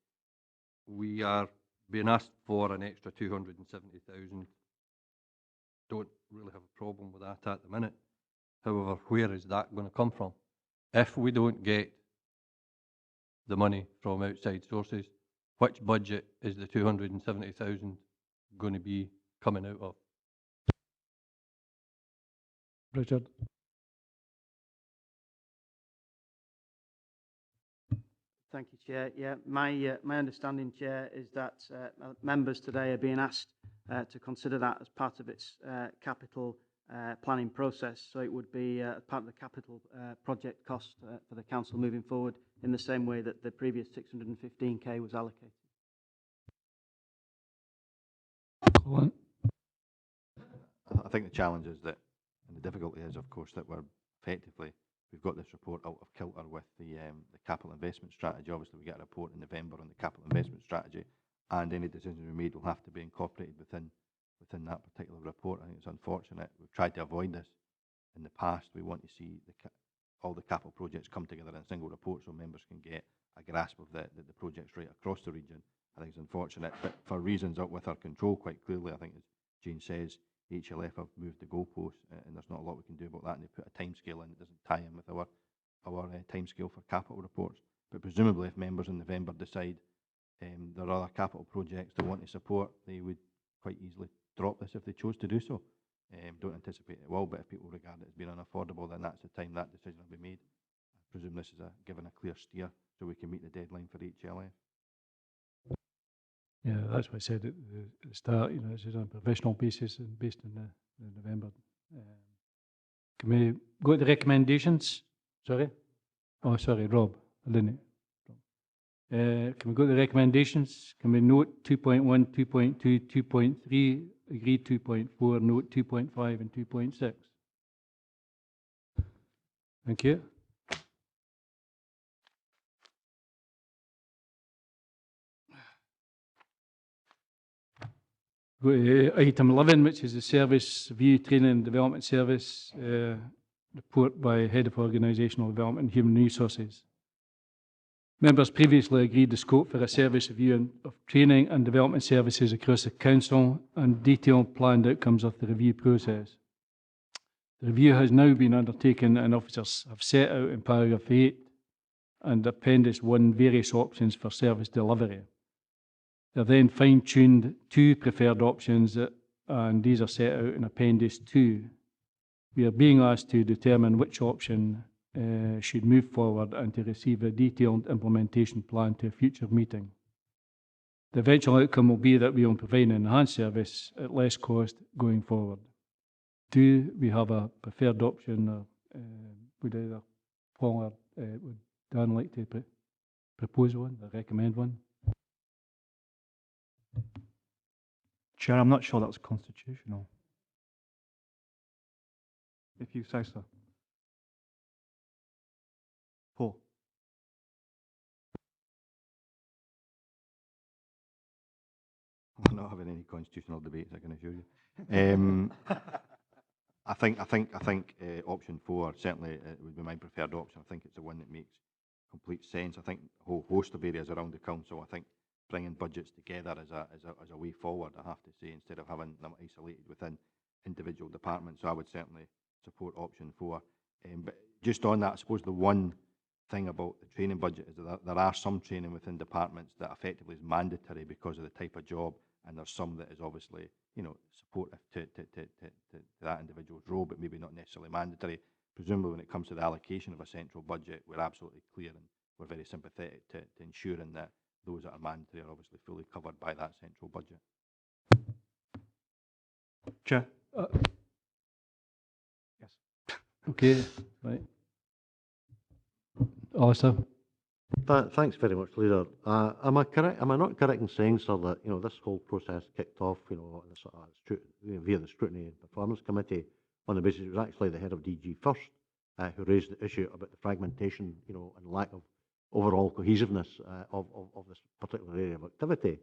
We are being asked for an extra 270,000. Don't really have a problem with that at the minute. However, where is that going to come from? If we don't get the money from outside sources, which budget is the 270,000 going to be coming out of? Richard? Thank you, Chair. Yeah, my understanding, Chair, is that members today are being asked to consider that as part of its capital planning process. So it would be part of the capital project cost for the council moving forward, in the same way that the previous 615k was allocated. I think the challenge is that, and the difficulty is, of course, that we've got this report out of kilter with the capital investment strategy. Obviously, we get a report in November on the capital investment strategy, and any decisions we made will have to be incorporated within that particular report. I think it's unfortunate. We've tried to avoid this in the past. We want to see all the capital projects come together in a single report so members can get a grasp of the projects right across the region. I think it's unfortunate, but for reasons out with our control, quite clearly, I think, as Jane says, HLF have moved the goalposts, and there's not a lot we can do about that, and they put a timescale in that doesn't tie in with our timescale for capital reports. But presumably, if members in November decide there are other capital projects they want to support, they would quite easily drop this if they chose to do so. Don't anticipate it will, but if people regard it as being unaffordable, then that's the time that decision will be made. I presume this is given a clear steer so we can meet the deadline for HLF. Yeah, that's what I said at the start. You know, it's on a professional basis and based on the November Can we go to the recommendations? Sorry? Oh, sorry, Rob. I didn't. Can we go to the recommendations? Can we note 2.1, 2.2, 2.3, agree 2.4, note 2.5 and 2.6? Thank you. Go to item 11, which is the Service Review Training and Development Service, report by Head of Organisational Development and Human Resources. Members previously agreed the scope for a service review of training and development services across the Council and detailed planned outcomes of the review process. The review has now been undertaken and officers have set out in paragraph 8 and Appendix 1 various options for service delivery. They're then fine-tuned 2 preferred options and these are set out in Appendix 2. We are being asked to determine which option should move forward and to receive a detailed implementation plan to a future meeting. The eventual outcome will be that we will provide an enhanced service at less cost going forward. Do we have a preferred option, or would either Paul or would Dan like to propose one or recommend one? Chair, I'm not sure that's constitutional. If you say so. Paul. I'm not having any constitutional debates, I can assure you. I think option 4 certainly would be my preferred option. I think it's the one that makes complete sense. I think a whole host of areas around the council. I think bringing budgets together as a way forward, I have to say, instead of having them isolated within individual departments. So I would certainly support option 4. But just on that, I suppose the one thing about the training budget is that there are some training within departments that effectively is mandatory because of the type of job, and there's some that is obviously, you know, supportive to that individual's role, but maybe not necessarily mandatory. Presumably when it comes to the allocation of a central budget, we're absolutely clear and we're very sympathetic to ensuring that those that are mandatory are obviously fully covered by that central budget. Chair? Yes. Okay, right. Alistair? Thanks very much, Leader. Am I correct? Am I not correct in saying, sir, that this whole process kicked off, via the Scrutiny and Performance Committee on the basis it was actually the head of DG first who raised the issue about the fragmentation, and lack of overall cohesiveness of this particular area of activity.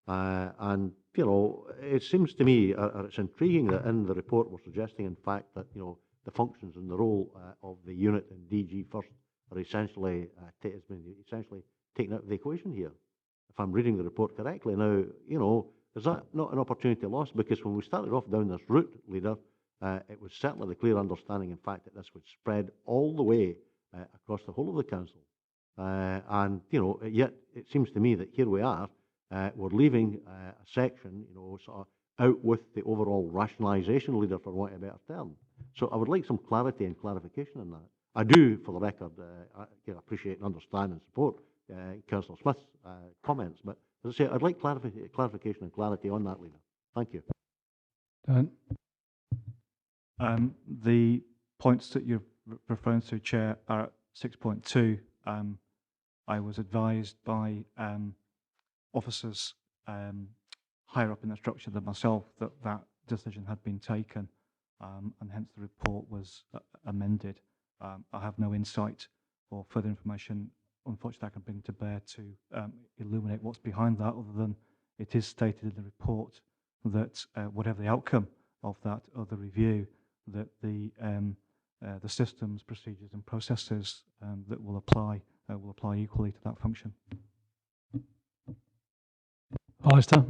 And it seems to me, it's intriguing that in the report we're suggesting, in fact, that the functions and the role of the unit in DG first are essentially has been essentially taken out of the equation here. If I'm reading the report correctly, now is that not an opportunity lost? Because when we started off down this route, Leader, it was certainly the clear understanding, in fact, that this would spread all the way across the whole of the council. And yet it seems to me that here we are, we're leaving a section, sort of out with the overall rationalisation, Leader, for want of a better term. So I would like some clarity and clarification on that. I do, for the record, appreciate and understand and support Councillor Smith's comments, but as I say, I'd like clarification and clarity on that, Leader. Thank you. Dan? The points that you're referring to, Chair, are at 6.2. I was advised by officers higher up in the structure than myself that that decision had been taken, and hence the report was amended. I have no insight or further information, unfortunately, I can bring to bear to illuminate what's behind that, other than it is stated in the report that whatever the outcome of that other review, that the systems, procedures and processes that will apply equally to that function. Alistair?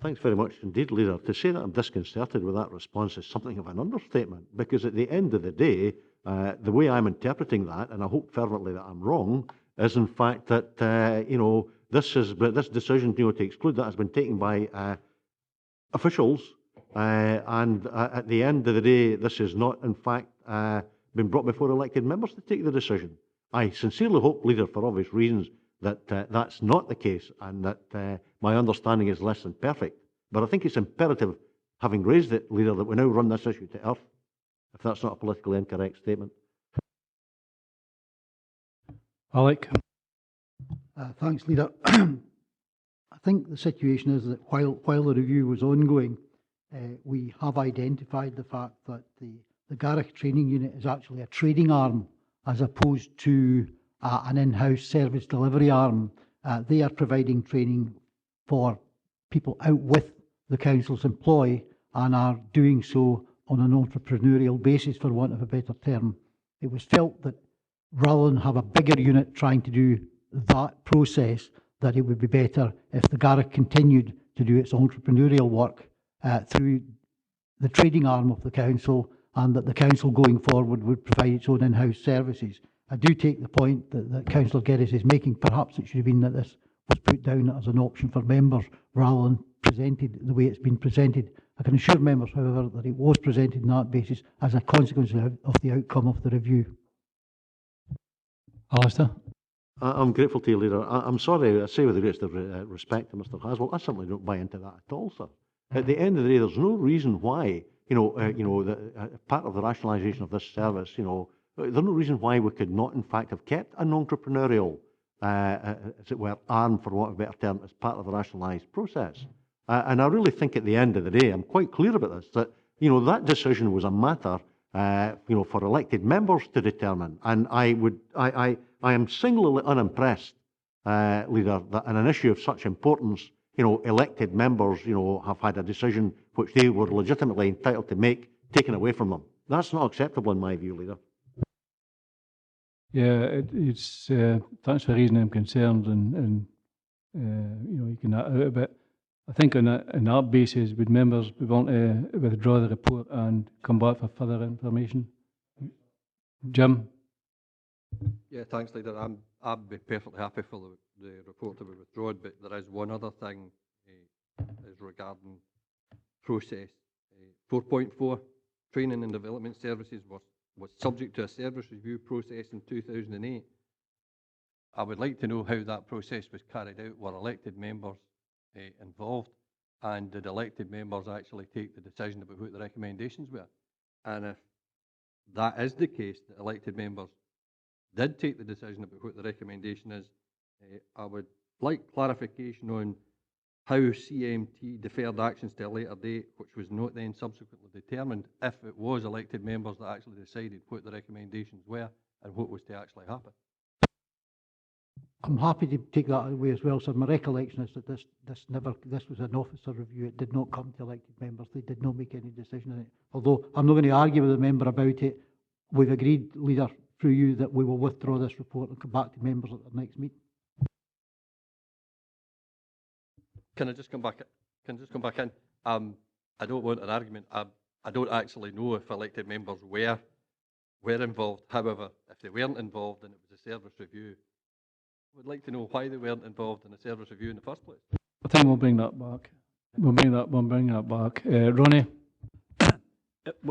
Thanks very much indeed, Leader. To say that I'm disconcerted with that response is something of an understatement, because at the end of the day, the way I'm interpreting that, and I hope fervently that I'm wrong, is in fact that this decision to exclude that has been taken by officials, and at the end of the day, this is not in fact been brought before elected members to take the decision. I sincerely hope, Leader, for obvious reasons, that that's not the case, and that my understanding is less than perfect. But I think it's imperative, having raised it, Leader, that we now run this issue to earth. if that's not a politically incorrect statement. Alec? Thanks, Leader. I think the situation is that while the review was ongoing, we have identified the fact that the Garrick Training Unit is actually a trading arm as opposed to an in-house service delivery arm. They are providing training for people out with the council's employ and are doing so on an entrepreneurial basis, for want of a better term. It was felt that rather than have a bigger unit trying to do that process, that it would be better if the Garrick continued to do its entrepreneurial work through the trading arm of the council, and that the council going forward would provide its own in-house services. I do take the point that Councillor Geddes is making. Perhaps it should have been that this was put down as an option for members rather than presented the way it's been presented. I can assure members, however, that it was presented on that basis as a consequence of the outcome of the review. Alistair? I'm grateful to you, Leader. I'm sorry, I say with the greatest of respect to Mr. Haswell, I simply don't buy into that at all, sir. At the end of the day, there's no reason why, part of the rationalisation of this service, there's no reason why we could not, in fact, have kept an entrepreneurial, as it were, arm, for want of a better term, as part of the rationalised process. And I really think at the end of the day, I'm quite clear about this, that, that decision was a matter, for elected members to determine. And I am singularly unimpressed, Leader, that in an issue of such importance, elected members, have had a decision which they were legitimately entitled to make taken away from them. That's not acceptable in my view, Leader. Yeah, it's thanks for raising them concerns, and you can out a bit. I think on that basis, would members want to withdraw the report and come back for further information? Jim? Yeah, thanks, Leader. I'd be perfectly happy for the report to be withdrawn, but there is one other thing is regarding process. 4.4, training and development services was subject to a service review process in 2008. I would like to know how that process was carried out. Were elected members involved, and did elected members actually take the decision about what the recommendations were? And if that is the case, that elected members did take the decision about what the recommendation is, I would like clarification on how CMT deferred actions to a later date, which was not then subsequently determined, if it was elected members that actually decided what the recommendations were and what was to actually happen. I'm happy to take that away as well, sir. My recollection is that this was an officer review. It did not come to elected members. They did not make any decision on it. Although I'm not going to argue with the member about it, we've agreed, Leader, through you, that we will withdraw this report and come back to members at the next meeting. Can I just come back? Can I just come back in? I don't want an argument. I don't actually know if elected members were involved. However, if they weren't involved and it was a service review, I would like to know why they weren't involved in a service review in the first place. I think we'll bring that back. We'll bring that back. Ronnie?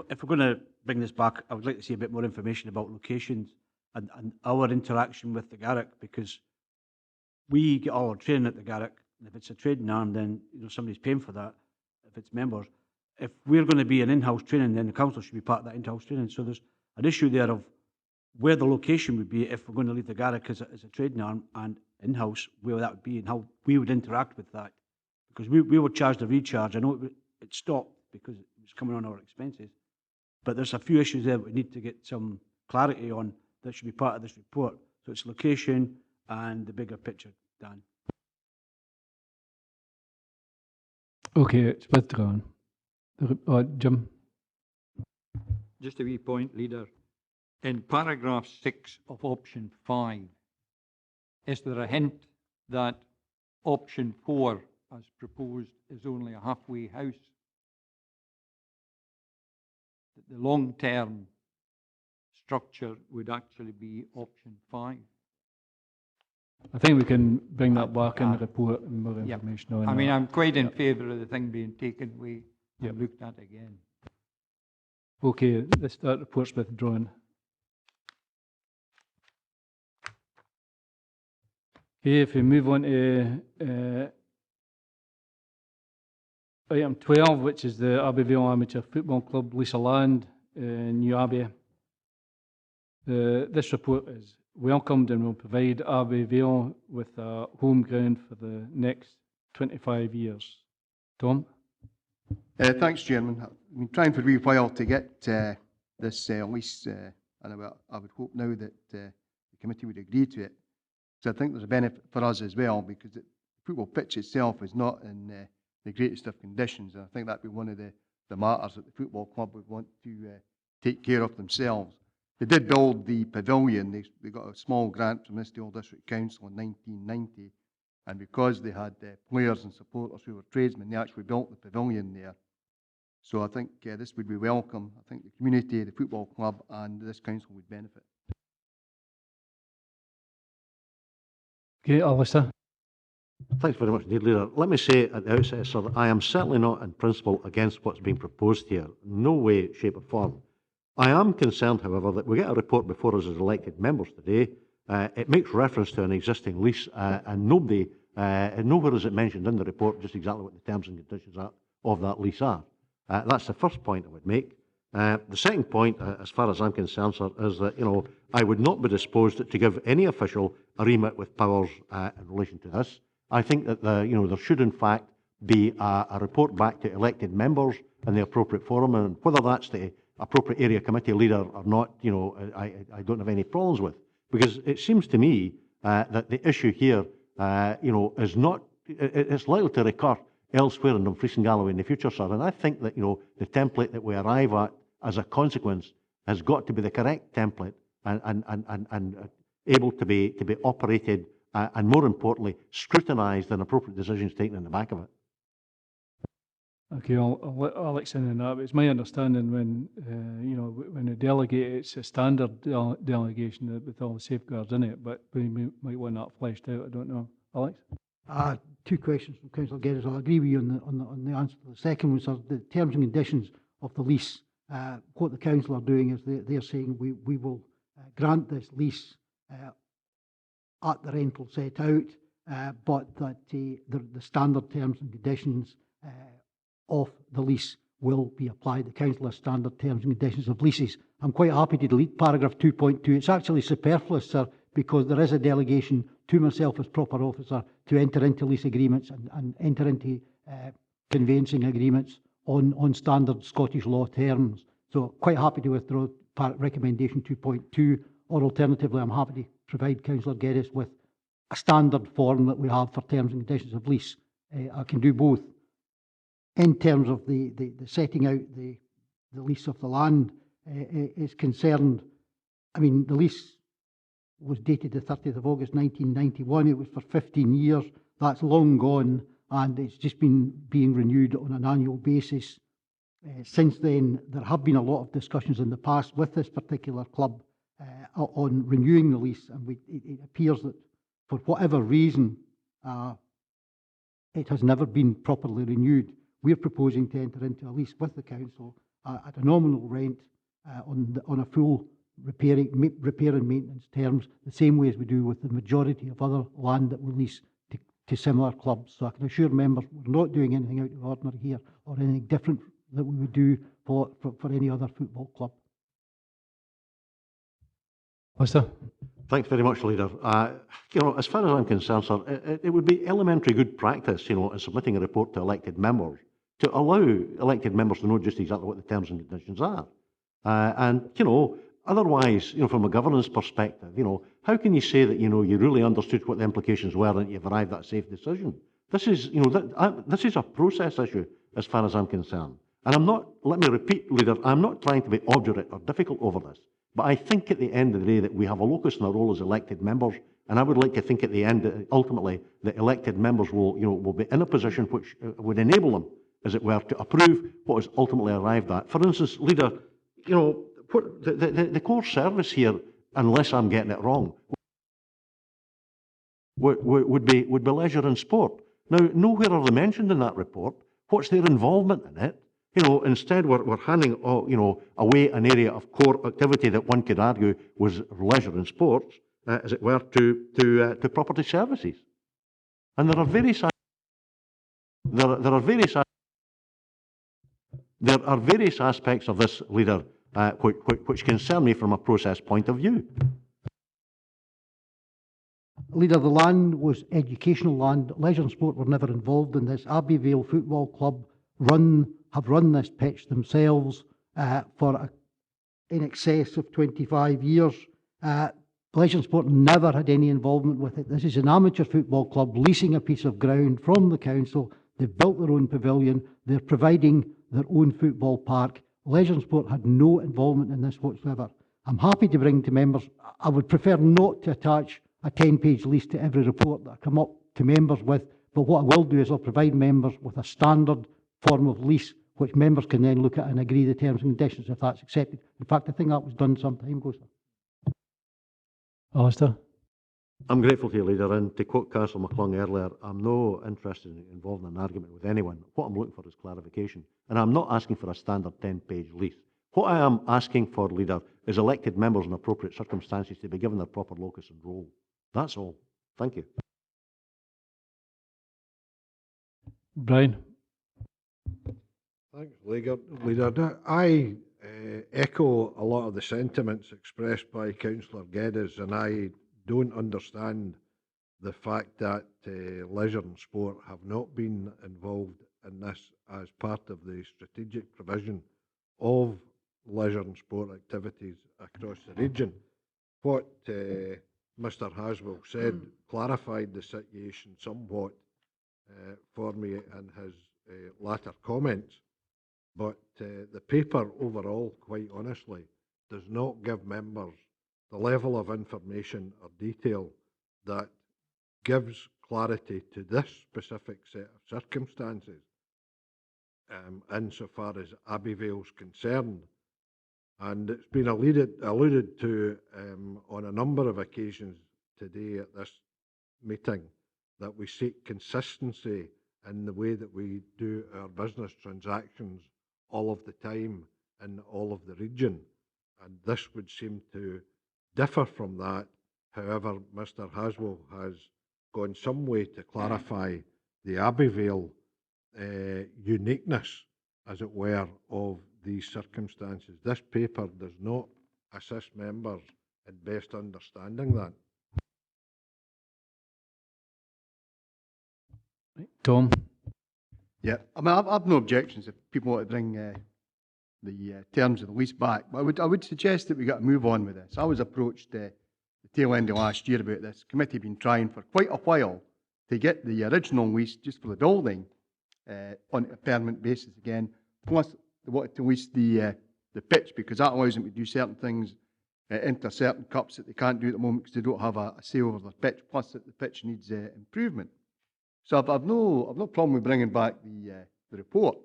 If we're going to bring this back, I would like to see a bit more information about locations and our interaction with the Garrick, because we get all our training at the Garrick, and if it's a trading arm, then somebody's paying for that, if it's members. If we're going to be an in-house training, then the council should be part of that in-house training. So there's an issue there of where the location would be if we're going to leave the Garrick as a trading arm, and in-house, where that would be and how we would interact with that. Because we were charged a recharge. I know it stopped because it was coming on our expenses, but there's a few issues there that we need to get some clarity on that should be part of this report. So it's location and the bigger picture, Dan. Okay, it's withdrawn. Jim? Just a wee point, Leader. In paragraph 6 of option 5, is there a hint that option 4, as proposed, is only a halfway house? That the long-term structure would actually be option 5? I think we can bring that back in the report and more information on that. I mean, I'm quite in favour of the thing being taken away and looked at again. Okay, that report's withdrawn. Okay, if we move on to item 12, which is the Abbeyvale Amateur Football Club lease of land. New Abbey. This report is welcomed and will provide Abbeyvale with a home ground for the next 25 years. Tom? Thanks, Chairman. I've been trying for a wee while to get this lease, and I would hope now that the committee would agree to it. So I think there's a benefit for us as well, because the football pitch itself is not in the greatest of conditions, and I think that would be one of the matters that the football club would want to take care of themselves. They did build the pavilion. They got a small grant from Eastdale District Council in 1990, and because they had players and supporters who were tradesmen, they actually built the pavilion there. So I think this would be welcome. I think the community, the football club and this council would benefit. Okay, Alistair. Thanks very much indeed, Leader. Let me say at the outset, sir, that I am certainly not in principle against what's being proposed here. No way, shape or form. I am concerned, however, that we get a report before us as elected members today. It makes reference to an existing lease, and nowhere is it mentioned in the report just exactly what the terms and conditions of that lease are. That's the first point I would make. The second point, as far as I'm concerned, sir, is that I would not be disposed to give any official a remit with powers in relation to this. I think that there should in fact be a report back to elected members in the appropriate forum, and whether that's the appropriate area committee leader or not, I don't have any problems with, because it seems to me that the issue here, is not, it's likely to recur elsewhere in Dumfries and Galloway in the future, sir. And I think that the template that we arrive at as a consequence has got to be the correct template and able to be operated and, more importantly, scrutinised and appropriate decisions taken in the back of it. Okay, I'll let Alex in on that. But it's my understanding when when they delegate, it's a standard delegation with all the safeguards in it. But we might want that fleshed out. I don't know, Alex. Two questions from Councillor Geddes. I'll agree with you on the answer to the second one, sir. The terms and conditions of the lease. What the council are doing is they're saying we will grant this lease at the rental set out, but that the standard terms and conditions of the lease will be applied. The council has standard terms and conditions of leases. I'm quite happy to delete paragraph 2.2. It's actually superfluous, sir, because there is a delegation to myself as proper officer to enter into lease agreements and enter into conveyancing agreements on standard Scottish law terms. So quite happy to withdraw recommendation 2.2, or alternatively I'm happy to provide Councillor Geddes with a standard form that we have for terms and conditions of lease. I can do both. In terms of the setting out the lease of the land is concerned, I mean, the lease was dated the 30th of August 1991. It was for 15 years. That's long gone, and it's just been being renewed on an annual basis. Since then, there have been a lot of discussions in the past with this particular club on renewing the lease, and it appears that for whatever reason, it has never been properly renewed. We're proposing to enter into a lease with the council at a nominal rent on a full repair and maintenance terms, the same way as we do with the majority of other land that we lease to similar clubs. So I can assure members we're not doing anything out of the ordinary here or anything different that we would do for any other football club. Alistair? Thanks very much, Leader. As far as I'm concerned, sir, it would be elementary good practice, in submitting a report to elected members to allow elected members to know just exactly what the terms and conditions are. Otherwise, from a governance perspective, how can you say that, you really understood what the implications were and you've arrived at a safe decision? This is, this is a process issue as far as I'm concerned. And I'm not, let me repeat, Leader, I'm not trying to be obdurate or difficult over this, but I think at the end of the day that we have a locus in our role as elected members, and I would like to think at the end, ultimately, that elected members will be in a position which would enable them, as it were, to approve what is ultimately arrived at. For instance, Leader, the core service here, unless I'm getting it wrong, would be leisure and sport. Now, nowhere are they mentioned in that report. What's their involvement in it? Instead we're handing away an area of core activity that one could argue was leisure and sports, as it were, to property services. And there are various aspects of this, Leader, which concern me from a process point of view. Leader, the land was educational land. Leisure and Sport were never involved in this. Abbeyvale Football Club have run this pitch themselves for in excess of 25 years. Leisure and Sport never had any involvement with it. This is an amateur football club leasing a piece of ground from the council. They've built their own pavilion. They're providing their own football park. Leisure and Sport had no involvement in this whatsoever. I'm happy to bring to members. I would prefer not to attach a 10-page lease to every report that I come up to members with, but what I will do is I'll provide members with a standard form of lease which members can then look at and agree the terms and conditions if that's accepted. In fact, I think that was done some time ago, sir. Alistair? I'm grateful to you, Leader, and to quote Councillor McClung earlier, I'm no interested in involved in an argument with anyone. What I'm looking for is clarification, and I'm not asking for a standard 10-page lease. What I am asking for, Leader, is elected members in appropriate circumstances to be given their proper locus and role. That's all. Thank you. Brian? Thanks, Leader. I echo a lot of the sentiments expressed by Councillor Geddes, and I don't understand the fact that Leisure and Sport have not been involved in this as part of the strategic provision of leisure and sport activities across the region. What Mr Haswell said clarified the situation somewhat for me in his latter comments, but the paper overall, quite honestly, does not give members the level of information or detail that gives clarity to this specific set of circumstances insofar as Abbeyvale is concerned. And it's been alluded to on a number of occasions today at this meeting that we seek consistency in the way that we do our business transactions all of the time in all of the region. And this would seem to differ from that. However, Mr Haswell has gone some way to clarify the Abbeyvale uniqueness, as it were, of these circumstances. This paper does not assist members in best understanding that. Tom? Yeah, I mean, I've no objections if people want to bring the terms of the lease back, but I would suggest that we got to move on with this. I was approached the tail end of last year about this. Committee had been trying for quite a while to get the original lease just for the building on a permanent basis again, plus they wanted to lease the pitch because that allows them to do certain things, enter certain cups that they can't do at the moment because they don't have a say over their pitch, plus that the pitch needs improvement. So I've no problem with bringing back the report,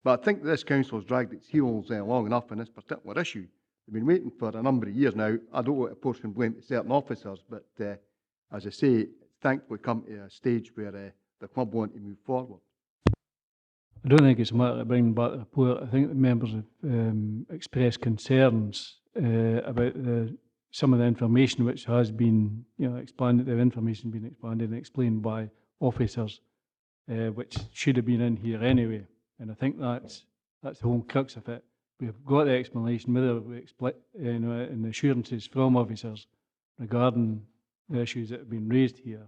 but I think this council has dragged its heels long enough on this particular issue. They've been waiting for a number of years now. I don't want to portion blame to certain officers, but as I say, it's thankfully come to a stage where the club want to move forward. I don't think it's a matter of bringing back the report. I think the members have expressed concerns about some of the information which has been, expanded. The information been expanded and explained by officers, which should have been in here anyway. And I think that's the whole crux of it. We've got the explanation, whether we and assurances from officers regarding the issues that have been raised here.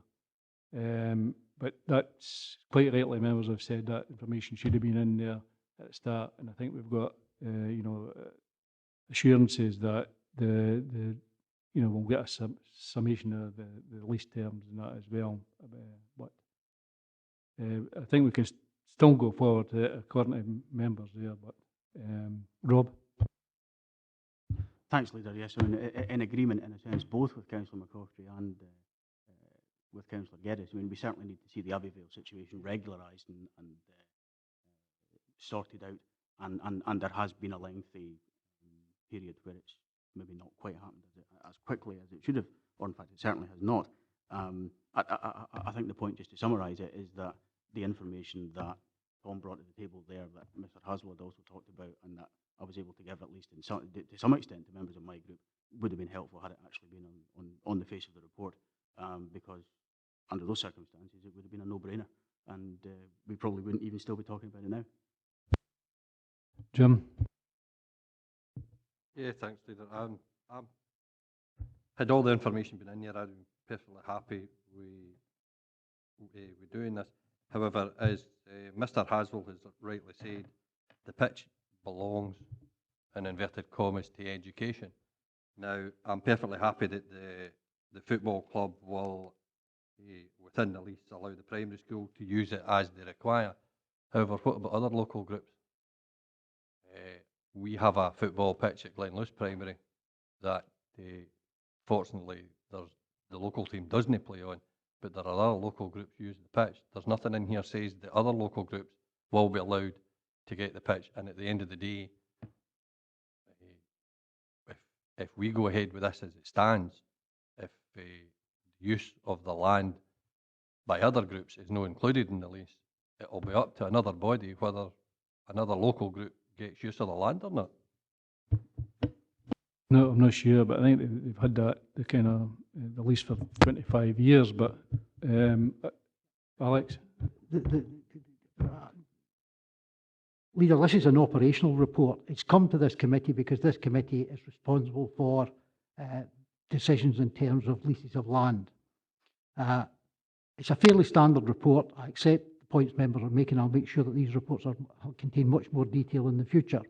But that's quite rightly, members have said that information should have been in there at the start, and I think we've got assurances that we'll get a summation of the lease terms and that as well. But I think we can still go forward according to members there. But Rob. Thanks, Leader. Yes, I mean, in agreement in a sense, both with Councillor McCroftry and with Councillor Geddes. I mean, we certainly need to see the Abbeyvale situation regularised and sorted out, and there has been a lengthy period where it's maybe not quite happened as quickly as it should have, or in fact it certainly has not. I think the point, just to summarise it, is that the information that Tom brought to the table there, that Mr Haswell had also talked about, and that I was able to give, at least to some extent, to members of my group, would have been helpful had it actually been on the face of the report, because under those circumstances it would have been a no-brainer, and we probably wouldn't even still be talking about it now. Jim? Yeah, thanks, Leader. I'm had all the information been in here, I'd be perfectly happy with doing this. However, as Mr. Haswell has rightly said, the pitch belongs, in inverted commas, to education. Now, I'm perfectly happy that the football club will, within the lease, allow the primary school to use it as they require. However, what about other local groups? We have a football pitch at Glenluce Primary that, fortunately, the local team doesn't play on, but there are other local groups using the pitch. There's nothing in here says that other local groups will be allowed to get the pitch, and at the end of the day, if we go ahead with this as it stands, if the use of the land by other groups is not included in the lease, it will be up to another body whether another local group gets use of the land or not. No, I'm not sure, but I think they've had that the lease for 25 years. But Alex, Leader, this is an operational report. It's come to this committee because this committee is responsible for decisions in terms of leases of land. It's a fairly standard report. I accept the points members are making. I'll make sure that these reports contain much more detail in the future.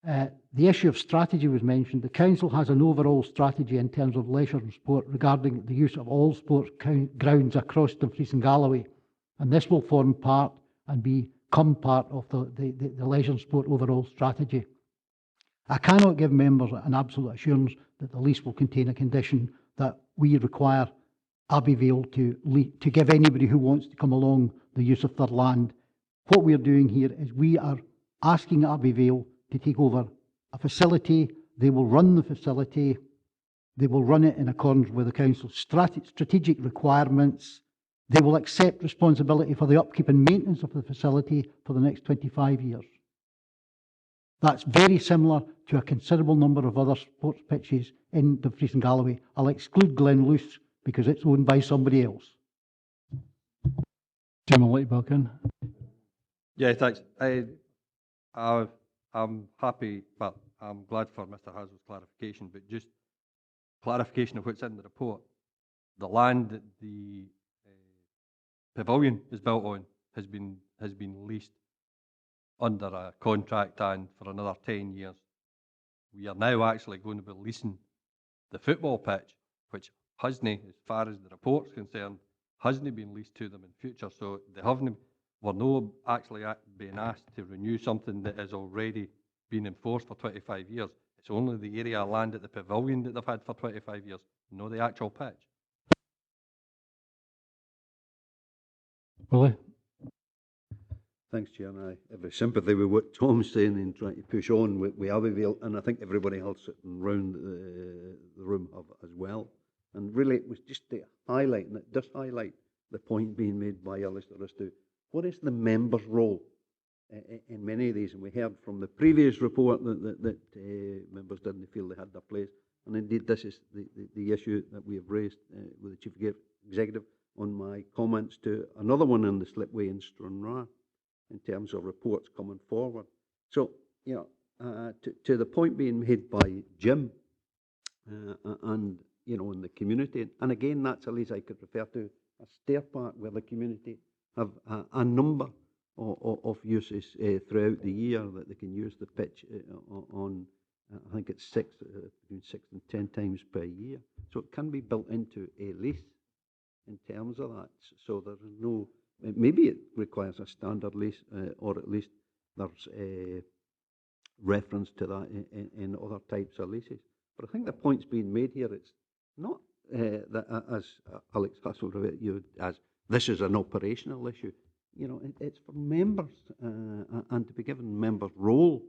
The issue of strategy was mentioned. The Council has an overall strategy in terms of leisure and sport regarding the use of all sports grounds across Dumfries and Galloway, and this will form part and become part of the leisure and sport overall strategy. I cannot give members an absolute assurance that the lease will contain a condition that we require Abbeyvale to give anybody who wants to come along the use of their land. What we are doing here is we are asking Abbeyvale to take over a facility. They will run the facility. They will run it in accordance with the Council's strategic requirements. They will accept responsibility for the upkeep and maintenance of the facility for the next 25 years. That's very similar to a considerable number of other sports pitches in Dumfries and Galloway. I'll exclude Glenluce because it's owned by somebody else. Jim, I'll let you back in. Yeah, thanks. I'm happy, but I'm glad for Mr. Haswell's clarification, but just clarification of what's in the report. The land that the pavilion is built on has been leased under a contract and for another 10 years. We are now actually going to be leasing the football pitch, which hasn't, as far as the report's concerned, hasn't been leased to them in future. So they haven't, we're not actually being asked to renew something that has already been enforced for 25 years. It's only the area of land at the pavilion that they've had for 25 years, not the actual pitch. Willie? Thanks, Chair. I have a sympathy with what Tom's saying and trying to push on with Abbeyvale, and I think everybody else sitting around the room have as well. And really, it was just to highlight, and it does highlight the point being made by Alistair as to what is the member's role in many of these. And we heard from the previous report that members didn't feel they had their place. And indeed, this is the issue that we have raised with the Chief Executive on my comments to another one in the slipway in Stranraer in terms of reports coming forward. So, you know, to the point being made by Jim and, you know, in the community, and again, that's a lease I could refer to, a stair park where the community have a number of uses throughout the year that they can use the pitch on. I think it's between 6 and 10 times per year. So it can be built into a lease in terms of that. So there is no, maybe it requires a standard lease, or at least there's a reference to that in other types of leases. But I think the point's being made here, it's not that, as Alex Hassel referred you as, this is an operational issue. You know, it's for members and to be given members' role.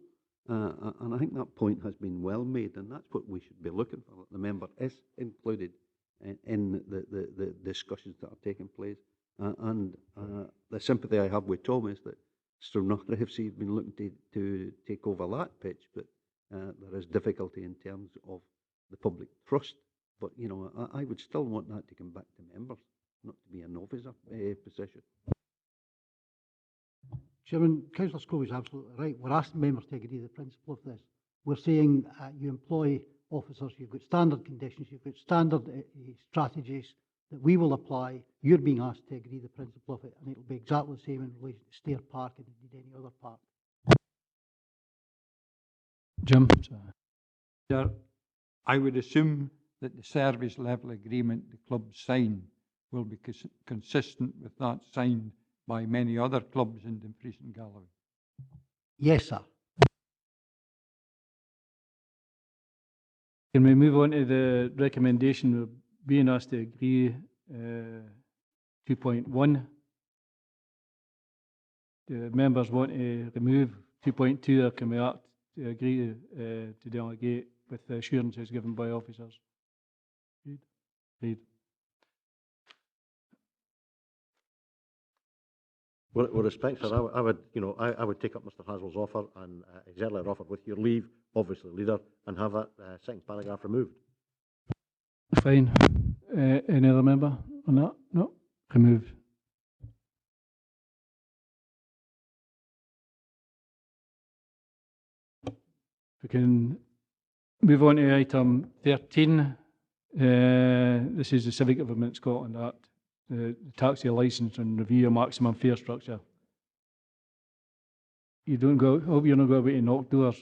And I think that point has been well made, and that's what we should be looking for, that the member is included in the discussions that are taking place. And the sympathy I have with Tom is that Stranraer FC have been looking to take over that pitch, but there is difficulty in terms of the public trust. But, you know, I would still want that to come back to members, not to be an officer position. Chairman, Councillor Scobie is absolutely right. We're asking members to agree to the principle of this. we're saying you employ officers, you've got standard conditions, you've got standard strategies that we will apply. You're being asked to agree the principle of it, and it'll be exactly the same in relation to Stair Park and indeed any other park. Jim? Yeah, I would assume that the service level agreement the clubs sign will be consistent with that signed by many other clubs in Dumfries and Galloway. Yes, sir. Can we move on to the recommendation of being asked to agree 2.1? The members want to remove 2.2, or can we act to agree to delegate with the assurances given by officers? Read. With respect, sir, I would take up Mr. Haswell's offer and his earlier offer with your leave, obviously, Leader, and have that second paragraph removed. Fine. Any other member on that? No? Removed. We can move on to item 13. This is the Civic Government Scotland Act, the taxi licence and review of maximum fare structure. You don't go, hope you're not going to knock doors.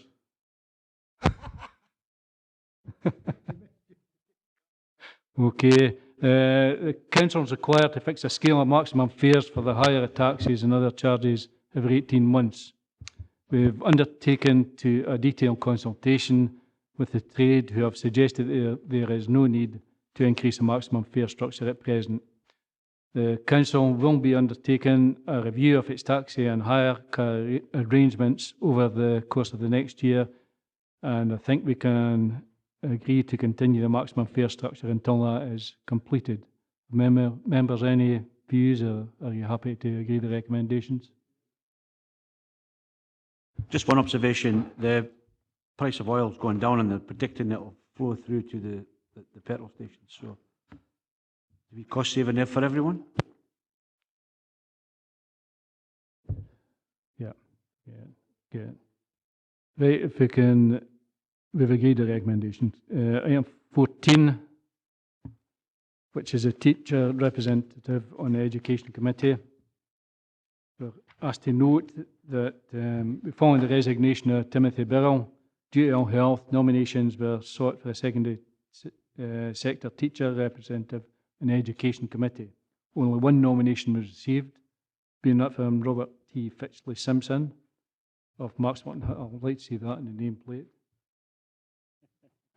Okay. The council is required to fix a scale of maximum fares for the hire of taxis and other charges every 18 months. We've undertaken a detailed consultation with the trade, who have suggested there is no need to increase the maximum fare structure at present. The council will be undertaking a review of its taxi and hire car arrangements over the course of the next year, and I think we can agree to continue the maximum fare structure until that is completed. Members, any views, or are you happy to agree the recommendations? Just one observation, the price of oil is going down and they're predicting it will flow through to the petrol stations. So, to be cost saving there for everyone. Yeah. Right, if we can, we've agreed the recommendations. Item 14, which is a teacher representative on the Education Committee. We're asked to note that following the resignation of Timothy Birrell, due to ill health, nominations were sought for a secondary sector teacher representative in the Education Committee. Only one nomination was received, being that from Robert T. Fitchley Simpson of Maxwell. I'd like to see that in the nameplate.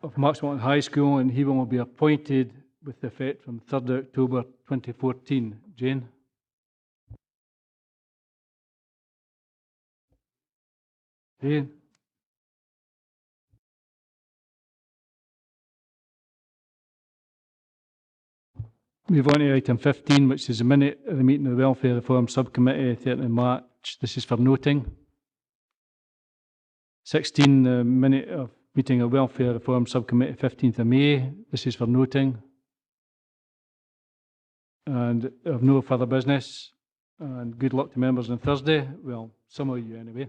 Of Maxwell High School, and he will be appointed with effect from 3rd October 2014. Jane? Jane? Move on to item 15, which is a minute of the meeting of the Welfare Reform Subcommittee, 30th March. This is for noting. 16, the minute of meeting of Welfare Reform Subcommittee, 15th of May. This is for noting. And of no further business. And good luck to members on Thursday. Well, some of you anyway.